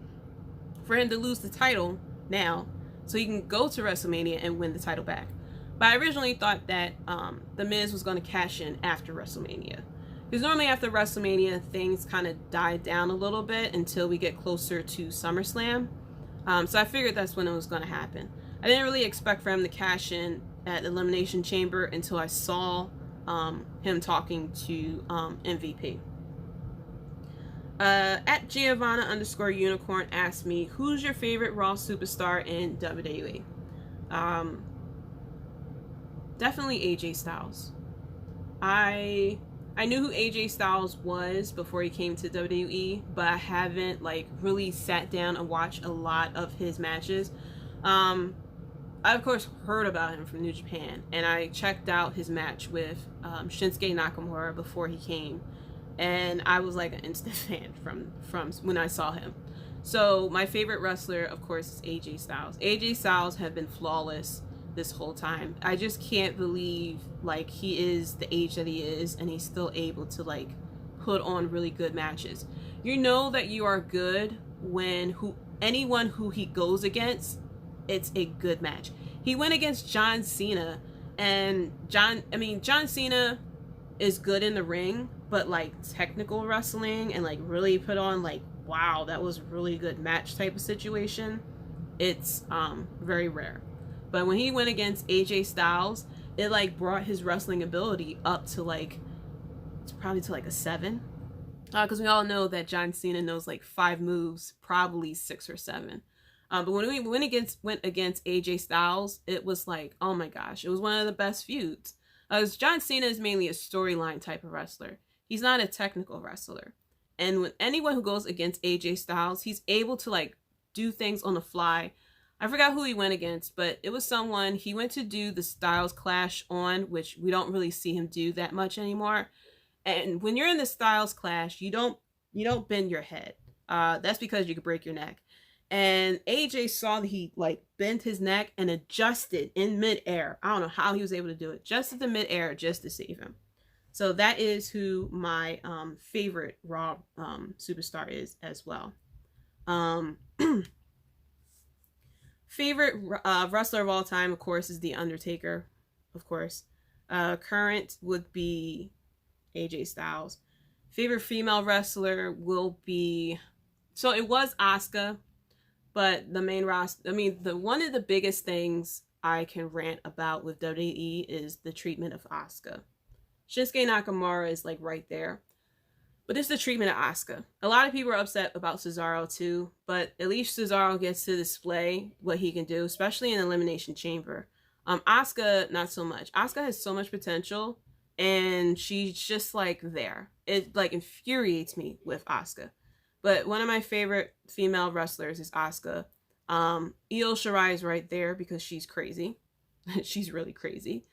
for him to lose the title now so he can go to WrestleMania and win the title back. But I originally thought that The Miz was going to cash in after WrestleMania. Because normally after WrestleMania, things kind of die down a little bit until we get closer to SummerSlam. So I figured that's when it was going to happen. I didn't really expect for him to cash in at Elimination Chamber until I saw him talking to MVP. At Giovanna_Unicorn asked me, who's your favorite Raw superstar in WWE? Definitely AJ Styles. I knew who AJ Styles was before he came to WWE, but I haven't really sat down and watched a lot of his matches. I of course heard about him from New Japan, and I checked out his match with Shinsuke Nakamura before he came, and I was like an instant fan from when I saw him. So my favorite wrestler, of course, is AJ Styles. AJ Styles have been flawless this whole time. I just can't believe he is the age that he is, and he's still able to put on really good matches. You know that you are good when anyone who he goes against, it's a good match. He went against John Cena, and John Cena is good in the ring, but technical wrestling and really put on wow, that was a really good match type of situation, it's very rare. But when he went against AJ Styles, it brought his wrestling ability up to probably to a 7, because we all know that John Cena knows 5 moves, probably 6 or 7. But when we went against AJ Styles, it was oh my gosh, it was one of the best feuds. Because John Cena is mainly a storyline type of wrestler. He's not a technical wrestler. And when anyone who goes against AJ Styles, he's able to do things on the fly. I forgot who he went against, but it was someone he went to do the Styles Clash on, which we don't really see him do that much anymore. And when you're in the Styles Clash, you don't bend your head. That's because you could break your neck. And AJ saw that he bent his neck and adjusted in midair. I don't know how he was able to do it, just in the midair, just to save him. So that is who my favorite Raw superstar is as well. Favorite wrestler of all time, of course, is The Undertaker. Of course, current would be AJ Styles. Favorite female wrestler will be, so it was Asuka. But the main roster, one of the biggest things I can rant about with WWE is the treatment of Asuka. Shinsuke Nakamura is right there. But it's the treatment of Asuka. A lot of people are upset about Cesaro too, but at least Cesaro gets to display what he can do, especially in Elimination Chamber. Asuka, not so much. Asuka has so much potential, and she's just there. It infuriates me with Asuka. But one of my favorite female wrestlers is Asuka. Io Shirai is right there because she's crazy. She's really crazy.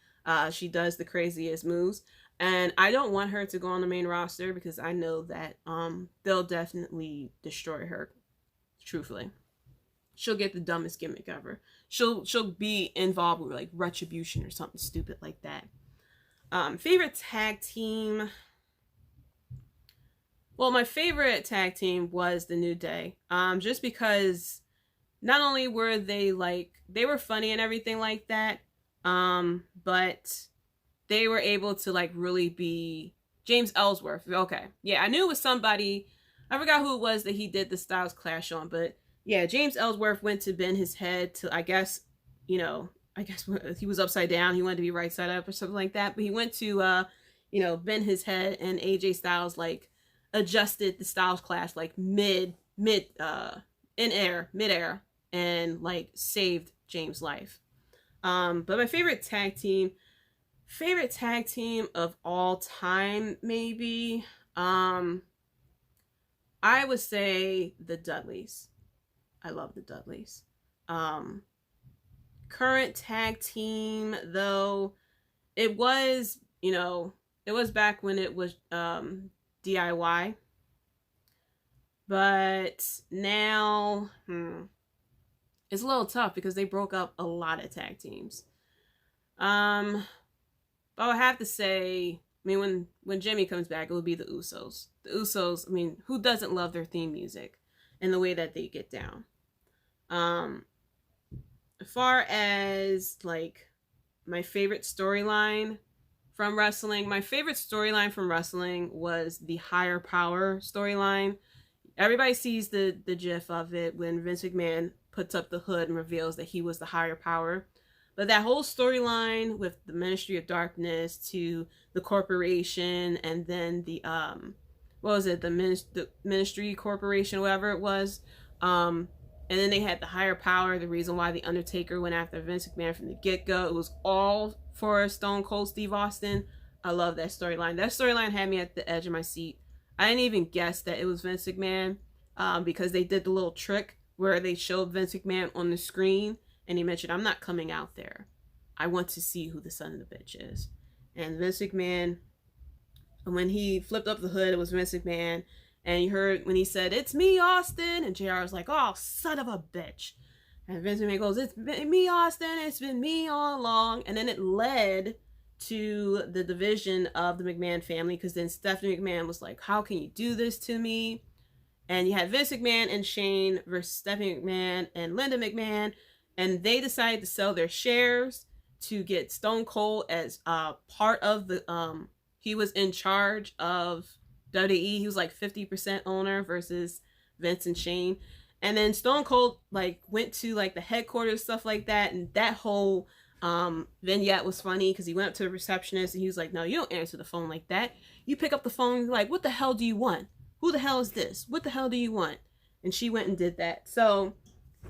She does the craziest moves. And I don't want her to go on the main roster because I know that they'll definitely destroy her, truthfully. She'll get the dumbest gimmick ever. She'll be involved with Retribution or something stupid like that. Favorite tag team... Well, my favorite tag team was the New Day. Just because not only were they they were funny and everything like that, but they were able to really be James Ellsworth. Okay. Yeah, I knew it was somebody. I forgot who it was that he did the Styles Clash on, but yeah, James Ellsworth went to bend his head to, I guess he was upside down. He wanted to be right side up or something like that, but he went to, bend his head, and AJ Styles adjusted the Styles Clash like midair, and like saved James' life. But my favorite tag team of all time, maybe, I would say the Dudleys. I love the Dudleys. Current tag team, though, it was, it was back when it was DIY. But now, it's a little tough because they broke up a lot of tag teams. I would have to say, when Jimmy comes back, it would be the Usos. The Usos, who doesn't love their theme music and the way that they get down? As far as like my favorite storyline from wrestling, was the Higher Power storyline. Everybody sees the gif of it when Vince McMahon puts up the hood and reveals that he was the Higher Power. But that whole storyline with the Ministry of Darkness to the corporation, and then the the Ministry Corporation, whatever it was, and then they had the Higher Power, the reason why the Undertaker went after Vince McMahon from the get-go. It was all for Stone Cold Steve Austin. I love that storyline. That storyline had me at the edge of my seat. I didn't even guess that it was Vince McMahon, because they did the little trick where they showed Vince McMahon on the screen, and he mentioned, "I'm not coming out there. I want to see who the son of the bitch is." And Vince McMahon, when he flipped up the hood, it was Vince McMahon. And you heard when he said, "It's me, Austin," and JR was like, "Oh, son of a bitch." And Vince McMahon goes, "It's me, Austin. It's been me all along." And then it led to the division of the McMahon family, because then Stephanie McMahon was like, "How can you do this to me?" And you had Vince McMahon and Shane versus Stephanie McMahon and Linda McMahon. And they decided to sell their shares to get Stone Cold as part of the, he was in charge of WWE. He was like 50% owner versus Vince and Shane. And then Stone Cold like went to like the headquarters, stuff like that. And that whole vignette was funny because he went up to the receptionist and he was like, "No, you don't answer the phone like that. You pick up the phone like, what the hell do you want? Who the hell is this? What the hell do you want?" And she went and did that. So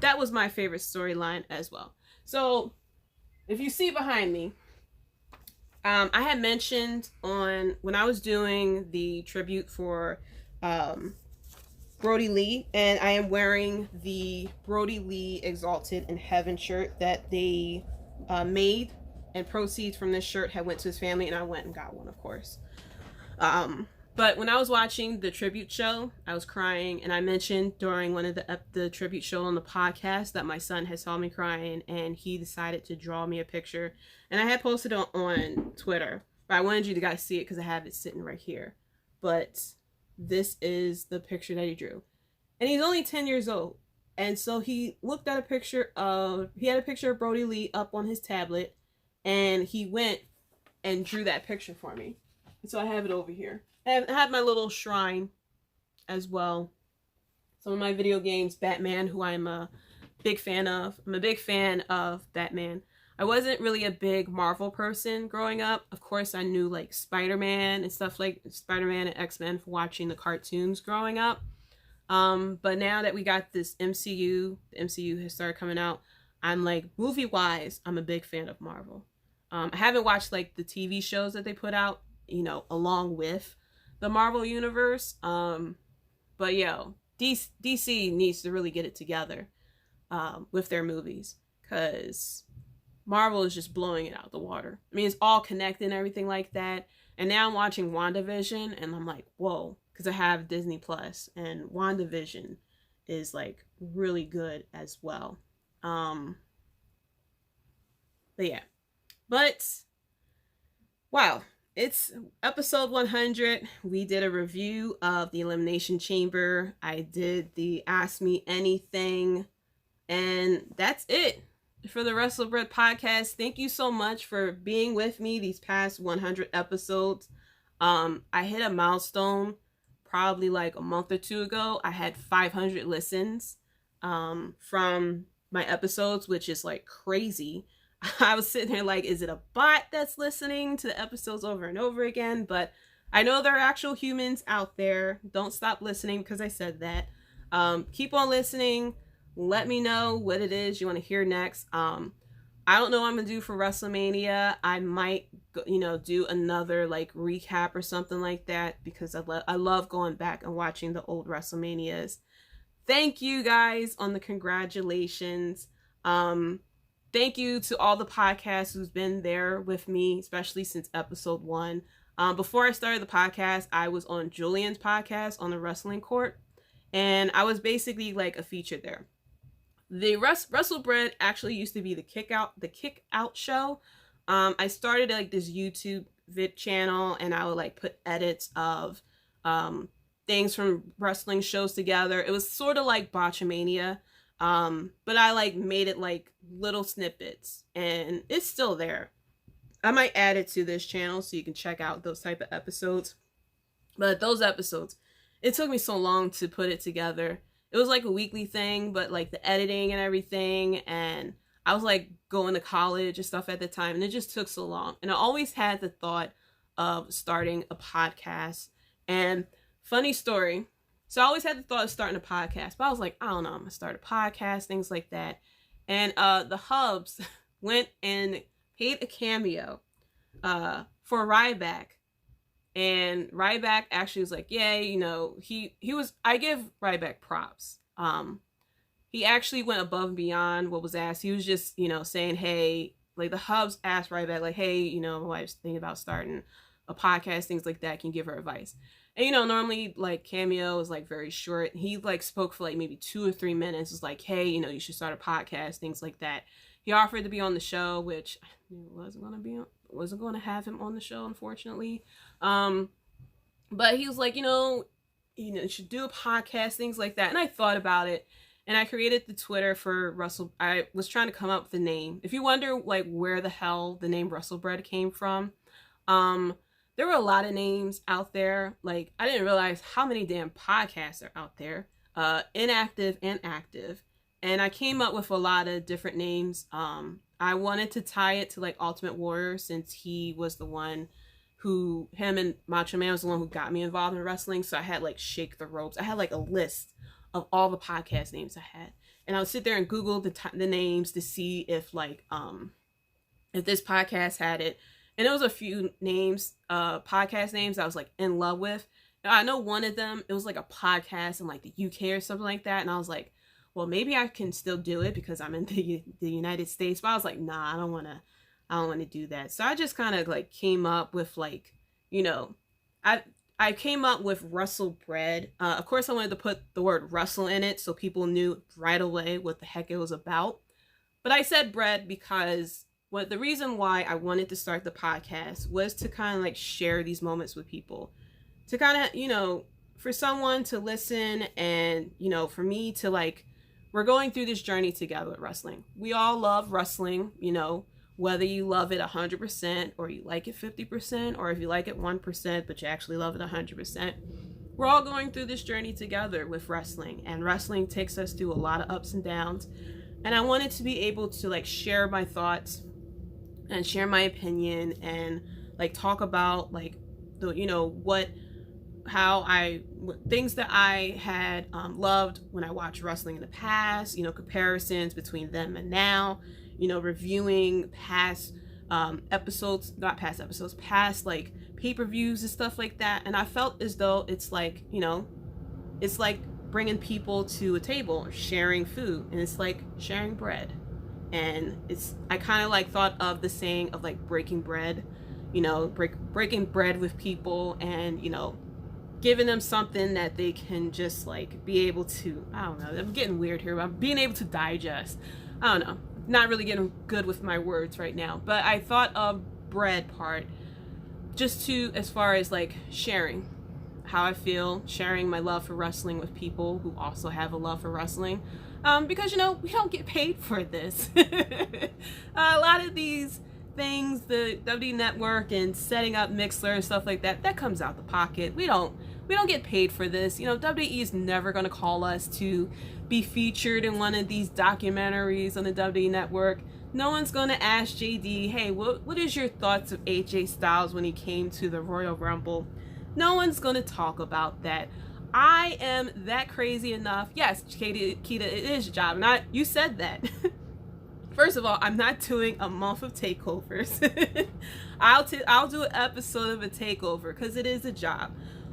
that was my favorite storyline as well. So if you see behind me, I had mentioned when I was doing the tribute for Brody Lee, and I am wearing the Brody Lee Exalted in Heaven shirt that they made, and proceeds from this shirt had went to his family, and I went and got one, of course. But when I was watching the tribute show, I was crying, and I mentioned during one of the tribute show on the podcast that my son had saw me crying, and he decided to draw me a picture, and I had posted it on Twitter, but I wanted you to guys see it because I have it sitting right here. But this is the picture that he drew, and he's only 10 years old, and so he looked at he had a picture of Brody Lee up on his tablet, and he went and drew that picture for me, and so I have it over here. I have my little shrine as well. Some of my video games, Batman, who I'm a big fan of. I'm a big fan of Batman. I wasn't really a big Marvel person growing up. Of course, I knew like Spider-Man and stuff like Spider-Man and X-Men for watching the cartoons growing up. But now that we got this MCU, the MCU has started coming out, I'm like, movie-wise, I'm a big fan of Marvel. I haven't watched like the TV shows that they put out, along with the Marvel universe, but DC needs to really get it together with their movies, because Marvel is just blowing it out the water. It's all connected and everything like that. And now I'm watching WandaVision, and I'm like, whoa, because I have Disney Plus, and WandaVision is like really good as well. But wow. It's episode 100. We did a review of the Elimination Chamber. I did the Ask Me Anything. And that's it for the Wrestle Bread podcast. Thank you so much for being with me these past 100 episodes. I hit a milestone probably like a month or two ago. I had 500 listens from my episodes, which is like crazy. I was sitting there like, is it a bot that's listening to the episodes over and over again? But I know there are actual humans out there. Don't stop listening because I said that. Keep on listening. Let me know what it is you want to hear next. I don't know what I'm gonna do for WrestleMania. I might, do another like recap or something like that because I love going back and watching the old WrestleManias. Thank you guys on the congratulations. Thank you to all the podcasts who's been there with me, especially since episode 1. Before I started the podcast, I was on Julian's podcast on the Wrestling Court, and I was basically like a feature there. The WrestleBread actually used to be the Kick Out show. I started like this YouTube vid channel, and I would like put edits of things from wrestling shows together. It was sort of like Botchamania, but I like made it like little snippets, and it's still there. I might add it to this channel so you can check out those type of episodes. But those episodes, it took me so long to put it together. It was like a weekly thing, but like the editing and everything, and I was like going to college and stuff at the time, and it just took so long. And I always had the thought of starting a podcast. And funny story, so I always had the thought of starting a podcast, but I was like, I don't know, I'm gonna start a podcast, things like that. And the Hubs went and paid a cameo for Ryback. And Ryback actually was like, yeah, he was, I give Ryback props. He actually went above and beyond what was asked. He was just, saying, hey, like the Hubs asked Ryback, like, hey, my wife's thinking about starting a podcast, things like that. Can you give her advice? And, normally like cameo is like very short. He like spoke for like maybe 2 or 3 minutes. It's like, hey, you should start a podcast, things like that. He offered to be on the show, which wasn't going to have him on the show, unfortunately. But he was like, you should do a podcast, things like that. And I thought about it, and I created the Twitter for Russell. I was trying to come up with a name. If you wonder like where the hell the name WrestleBread came from, there were a lot of names out there. Like, I didn't realize how many damn podcasts are out there, inactive and active. And I came up with a lot of different names. I wanted to tie it to like Ultimate Warrior, since he was the one who, him and Macho Man was the one who got me involved in wrestling. So I had like Shake the Ropes. I had like a list of all the podcast names I had. And I would sit there and Google the names to see if like, if this podcast had it. And there was a few names, podcast names I was like in love with. And I know one of them, it was like a podcast in like the UK or something like that. And I was like, well, maybe I can still do it because I'm in the United States. But I was like, nah, I don't want to do that. So I just kind of like came up with like, I came up with WrestleBread. Of course, I wanted to put the word wrestle in it so people knew right away what the heck it was about. But I said bread because the reason why I wanted to start the podcast was to kind of like share these moments with people. To kind of, for someone to listen and, for me to like, we're going through this journey together with wrestling. We all love wrestling, whether you love it 100% or you like it 50%, or if you like it 1%, but you actually love it 100%. We're all going through this journey together with wrestling, and wrestling takes us through a lot of ups and downs. And I wanted to be able to like share my thoughts and share my opinion and like talk about like the, things that I had loved when I watched wrestling in the past, comparisons between them and now, reviewing past past like pay-per-views and stuff like that. And I felt as though it's like, it's like bringing people to a table, sharing food, and it's like sharing bread. And I kind of like thought of the saying of like breaking bread, breaking bread with people, and, giving them something that they can just like be able to, I don't know, I'm getting weird here, but being able to digest. I don't know, not really getting good with my words right now, but I thought of bread part just to, as far as like sharing how I feel, sharing my love for wrestling with people who also have a love for wrestling, because we don't get paid for this. A lot of these things, the WWE Network and setting up Mixler and stuff like that comes out the pocket. We don't get paid for this. WWE is never going to call us to be featured in one of these documentaries on the WWE Network. No one's going to ask JD, hey, what is your thoughts of AJ Styles when he came to the Royal Rumble? No one's gonna talk about that. I am that crazy enough. Yes, Keita, it is your job. You said that. First of all, I'm not doing a month of takeovers. I'll do an episode of a takeover because it is a job.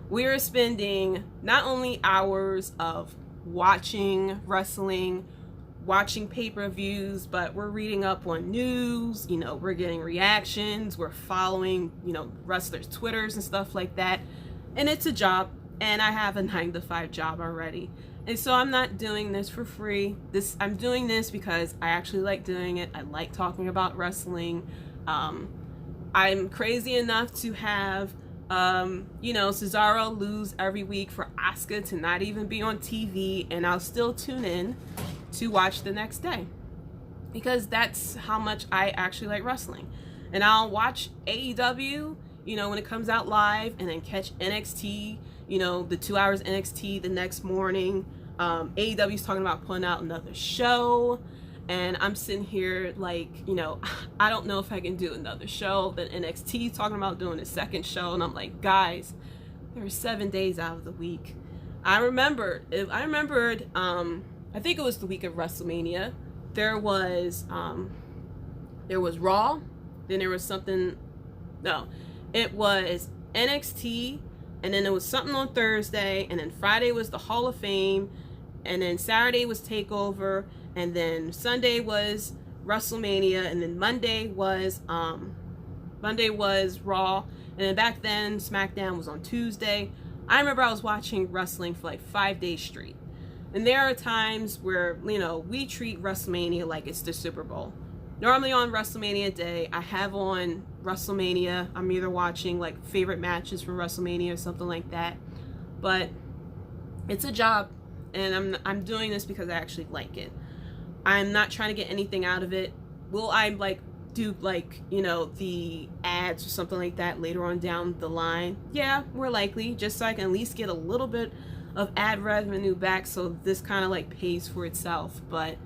We're spending not only hours of watching wrestling, watching pay-per-views, but we're reading up on news, we're getting reactions, we're following, wrestlers' Twitters and stuff like that. And it's a job, and I have a 9-to-5 job already. And so I'm not doing this for free. I'm doing this because I actually like doing it. I like talking about wrestling. I'm crazy enough to have, Cesaro lose every week for Asuka to not even be on TV, and I'll still tune in to watch the next day because that's how much I actually like wrestling. And I'll watch AEW, when it comes out live, and then catch NXT, the 2 hours NXT the next morning. AEW's talking about putting out another show, and I'm sitting here like, I don't know if I can do another show. Then NXT's talking about doing a second show, and I'm like, guys, there are 7 days out of the week. I remembered, I think it was the week of WrestleMania. There was Raw, then there was it was NXT, and then there was something on Thursday, and then Friday was the Hall of Fame, and then Saturday was TakeOver, and then Sunday was WrestleMania, and then Monday was Raw, and then back then SmackDown was on Tuesday. I remember I was watching wrestling for like 5 days straight. And there are times where, we treat WrestleMania like it's the Super Bowl. Normally on WrestleMania day, I have on WrestleMania. I'm either watching like favorite matches from WrestleMania or something like that. But it's a job, and I'm doing this because I actually like it. I'm not trying to get anything out of it. Will I do the ads or something like that later on down the line? Yeah, more likely, just so I can at least get a little bit of ad revenue back, so this kind of pays for itself. But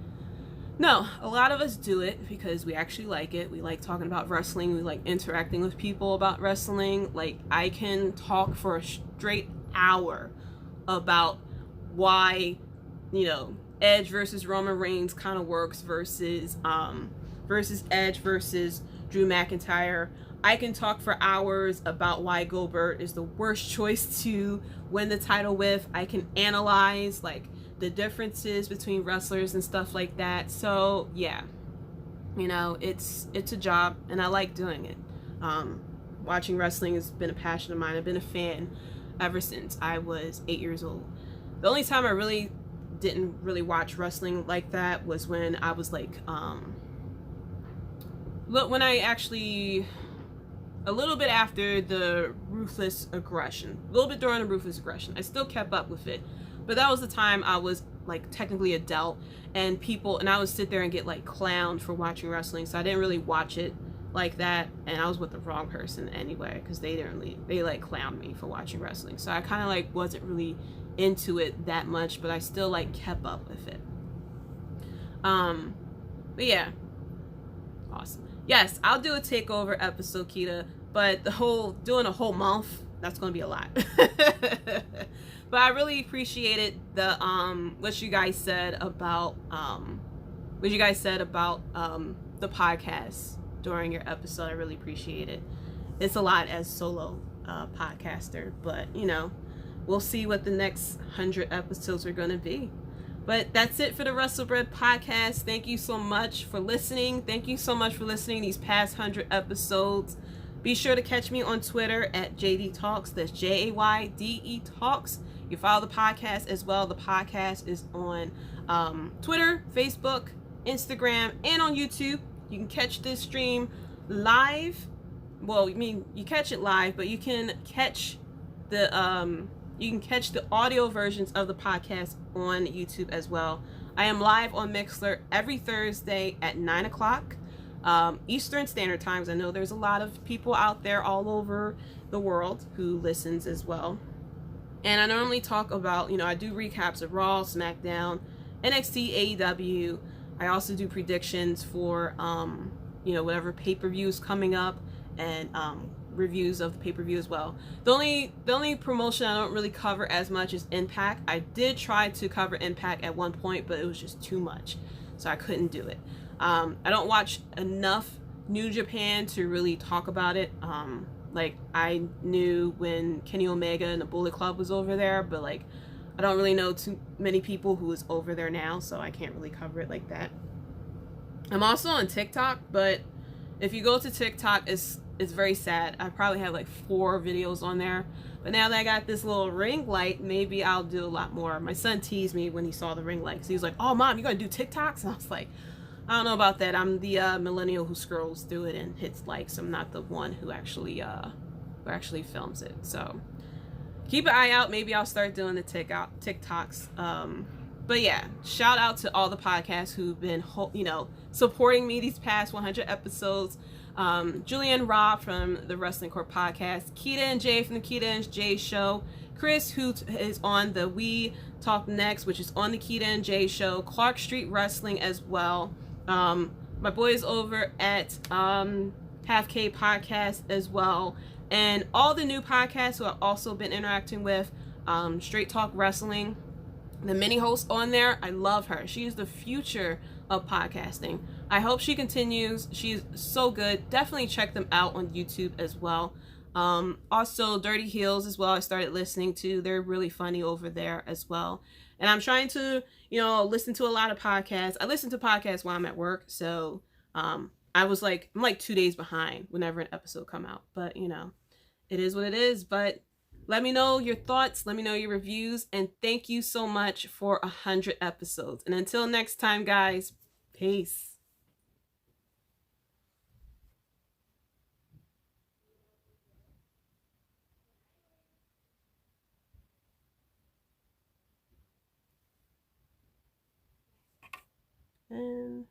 no, a lot of us do it because we actually like it. We like talking about wrestling. We like interacting with people about wrestling. I can talk for a straight hour about why, Edge versus Roman Reigns kind of works versus Edge versus Drew McIntyre. I can talk for hours about why Goldberg is the worst choice to win the title with. I can analyze the differences between wrestlers and stuff like that. So yeah, it's a job, and I like doing it. Watching wrestling has been a passion of mine. I've been a fan ever since I was 8 years old. The only time I really didn't watch wrestling like that was when I was when I actually, a little bit after the Ruthless Aggression, a little bit during the Ruthless Aggression, I still kept up with it, but that was the time I was technically adult, and I would sit there and get clowned for watching wrestling, so I didn't really watch it like that, and I was with the wrong person anyway, because they clowned me for watching wrestling, so I kind of wasn't really into it that much, but I still kept up with it. But yeah, awesome. Yes, I'll do a takeover episode, Keita, but doing a whole month, that's going to be a lot. But I really appreciated what you guys said about the podcast during your episode. I really appreciate it. It's a lot as solo podcaster, but we'll see what the next 100 episodes are going to be. But that's it for the WrestleBread podcast. Thank you so much for listening. Thank you so much for listening these past 100 episodes. Be sure to catch me on Twitter at JD Talks. That's JAYDE Talks. You follow the podcast as well. The podcast is on Twitter, Facebook, Instagram, and on YouTube. You can catch this stream live. Well, you catch it live, but you can catch the audio versions of the podcast on YouTube as well. I am live on Mixlr every Thursday at 9 o'clock Eastern Standard Times. I know there's a lot of people out there all over the world who listens as well. And I normally talk about, I do recaps of Raw, SmackDown, NXT, AEW. I also do predictions for, whatever pay-per-views coming up, and reviews of the pay-per-view as well. The only promotion I don't really cover as much is Impact. I did try to cover Impact at one point, but it was just too much, so I couldn't do it. I don't watch enough New Japan to really talk about it. Like, I knew when Kenny Omega and the Bullet Club was over there, but like, I don't really know too many people who is over there now, so I can't really cover it like that. I'm also on TikTok, but if you go to TikTok, it's very sad. I probably have like 4 videos on there, but now that I got this little ring light, maybe I'll do a lot more. My son teased me when he saw the ring light, so he was like, "Oh, Mom, you gonna do TikToks?" And I was like, I don't know about that. I'm the millennial who scrolls through it and hits likes. I'm not the one who actually films it. So keep an eye out. Maybe I'll start doing the TikToks. But yeah, shout out to all the podcasts who've been, supporting me these past 100 episodes. Julian Robb from the Wrestling Court podcast, Keita and Jay from the Keita and Jay show, Chris, who is on the We Talk Next, which is on the Keita and Jay show, Clark Street Wrestling as well. My boys over at Half K Podcast as well, and all the new podcasts who I've also been interacting with. Straight Talk Wrestling, the mini host on there, I love her. She is the future of podcasting. I hope she continues. She's so good. Definitely check them out on YouTube as well. Also Dirty Heels as well, I started listening to. They're really funny over there as well. And I'm trying to, listen to a lot of podcasts. I listen to podcasts while I'm at work, so I'm like 2 days behind whenever an episode come out. But it is what it is. But let me know your thoughts, let me know your reviews, and thank you so much for 100 episodes. And until next time, guys, peace. And